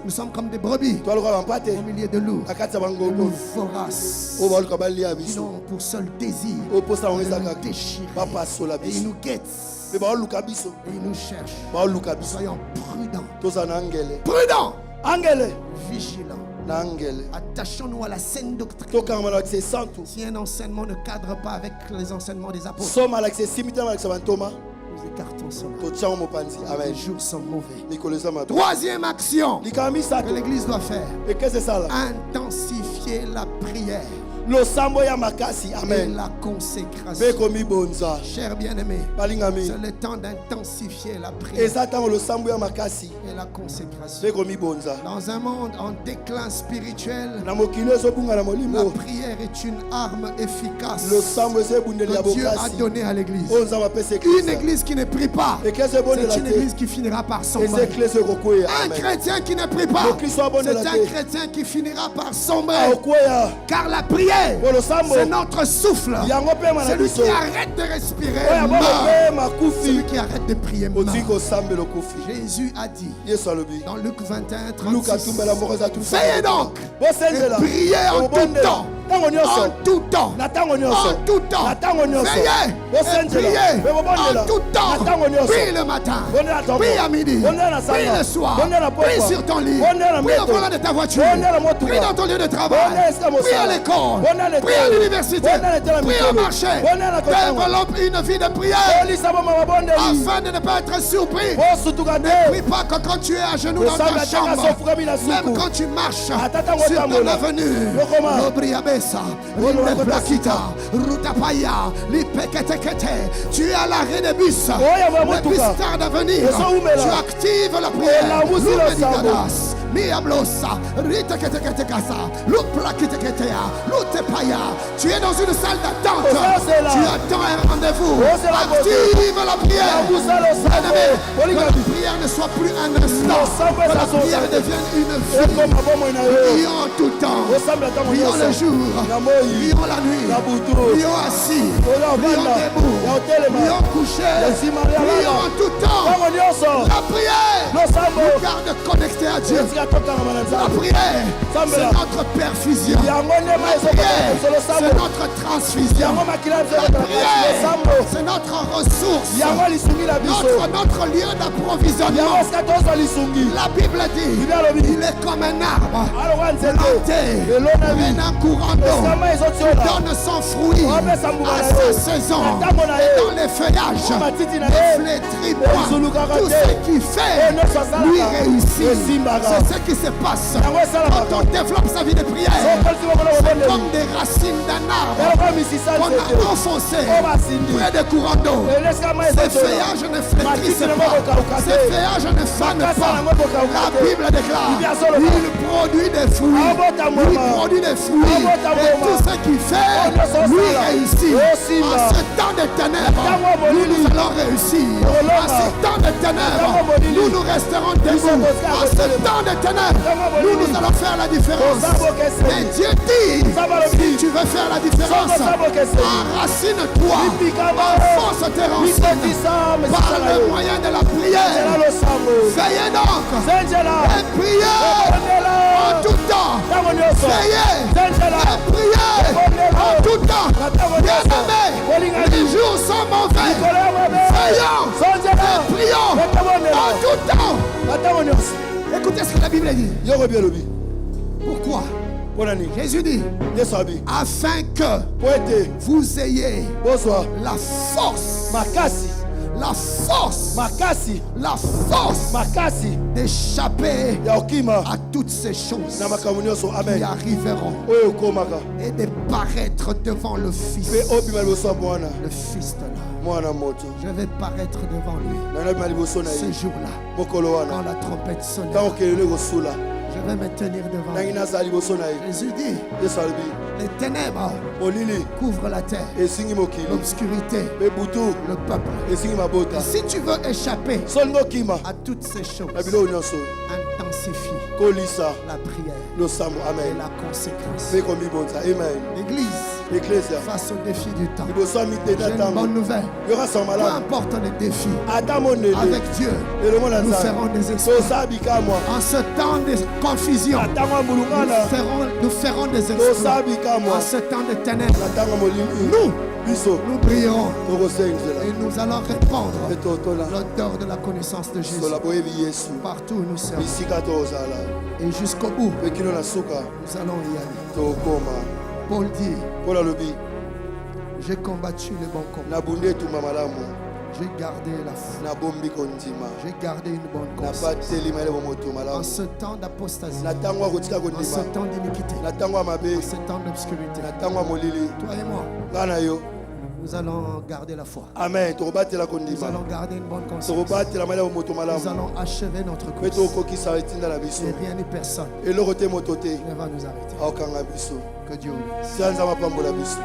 Nous sommes comme des brebis au milieu de loups. Des loups voraces qui n'ont pour seul désir de nous déchirer. Et ils nous guettent. Et ils nous cherchent. Soyons prudents. Prudents. Vigilants. Attachons-nous à la saine doctrine. Si un enseignement ne cadre pas avec les enseignements des apôtres, nous écartons cela. Les jours sont mauvais. Troisième action que l'Église doit faire, intensifier la prière et la consécration. Chers bien-aimés, c'est le temps d'intensifier la prière et la consécration. Dans un monde en déclin spirituel, la prière est une arme efficace que Dieu a donnée à l'Église. Une Église qui ne prie pas, c'est une Église qui finira par sombrer. Un chrétien qui ne prie pas, c'est un chrétien qui finira par sombrer. Car la prière, c'est notre souffle. Celui qui arrête de respirer meurt. Celui qui arrête de prier meurt. Jésus a dit dans Luc 21, 36, veillez donc et priez en tout temps. En tout temps. En tout temps. Veillez et priez en tout temps. Prie le matin. Prie à midi. Prie le soir. Prie sur ton lit. Prie au volant de ta voiture. Prie dans ton lieu de travail. Prie à l'école. Prie à l'université. Prie au marché. Développe une vie de prière afin de ne pas être surpris. Ne prie pas que quand tu es à genoux dans ta chambre, même quand tu marches sur ton avenue, tu es à l'arrêt des bus, le bus tarde à venir, tu actives la prière. Tu es dans une salle d'attente, tu attends un rendez-vous. Active la prière. Que la prière ne soit plus un instant, que la prière devienne une vie. Prions tout le temps, prions le jour, prions la nuit, prions assis, prions debout, prions couché, prions en tout temps. La prière nous garde connectés à Dieu. La prière, c'est notre perfusion. La prière, c'est notre transfusion. La prière, c'est notre ressource. Notre lieu d'approvisionnement. La Bible dit, il est comme un arbre planté, un courant d'eau, qui donne son fruit à sa saison. Et dans les feuillages, ne flétrit point. Tout ce qu'il fait, lui réussit. C'est ce qui se passe quand on développe sa vie de prière. C'est comme des racines d'un arbre qu'on a enfoncé près des courants d'eau. Ces feuillages ne flétrissent pas. Ces feuillages ne fanent pas. La Bible déclare, il produit des fruits. Il produit des fruits. Et tout ce qu'il fait, lui réussit. En ce temps de ténèbres, nous allons réussir. En ce temps de ténèbres, nous resterons debout. En ce temps de ténèbres, nous allons faire la différence. Et Dieu dit, si tu veux faire la différence, enracine-toi, enfonce tes racines par le moyen de la prière. Veillez donc et priez en tout temps. Veillez et priez en tout temps. Bien-aimés, les jours sont mauvais. Veillons et prions en tout temps. Écoutez ce que la Bible dit. Pourquoi? Jésus dit, afin que vous ayez la force, la force d'échapper à toutes ces choses qui arriveront et de paraître devant le Fils. Le Fils de l'homme. Je vais paraître devant lui ce jour-là, quand la trompette sonnera. Je vais me tenir devant lui. Jésus dit, les ténèbres couvrent la terre, l'obscurité, le peuple. Et si tu veux échapper à toutes ces choses, intensifie la prière et la consécration. L'Église, face au défi du temps, j'ai une bonne nouvelle. Peu importe les défis, avec Dieu, nous ferons des exploits. En ce temps de confusion, nous ferons des exploits. En ce temps de ténèbres, nous brillerons et nous allons répandre l'odeur de la connaissance de Jésus partout où nous serons. Et jusqu'au bout, nous allons y aller. Paul dit, j'ai combattu le bon combat. J'ai gardé la foi. J'ai gardé une bonne conscience. En ce temps d'apostasie, en ce temps d'iniquité, en ce temps d'obscurité, toi et moi, nous allons garder la foi. Amen. Nous allons garder une bonne conscience. Nous allons achever notre course. Et rien ni personne ne va nous arrêter. Que Dieu vous bénisse.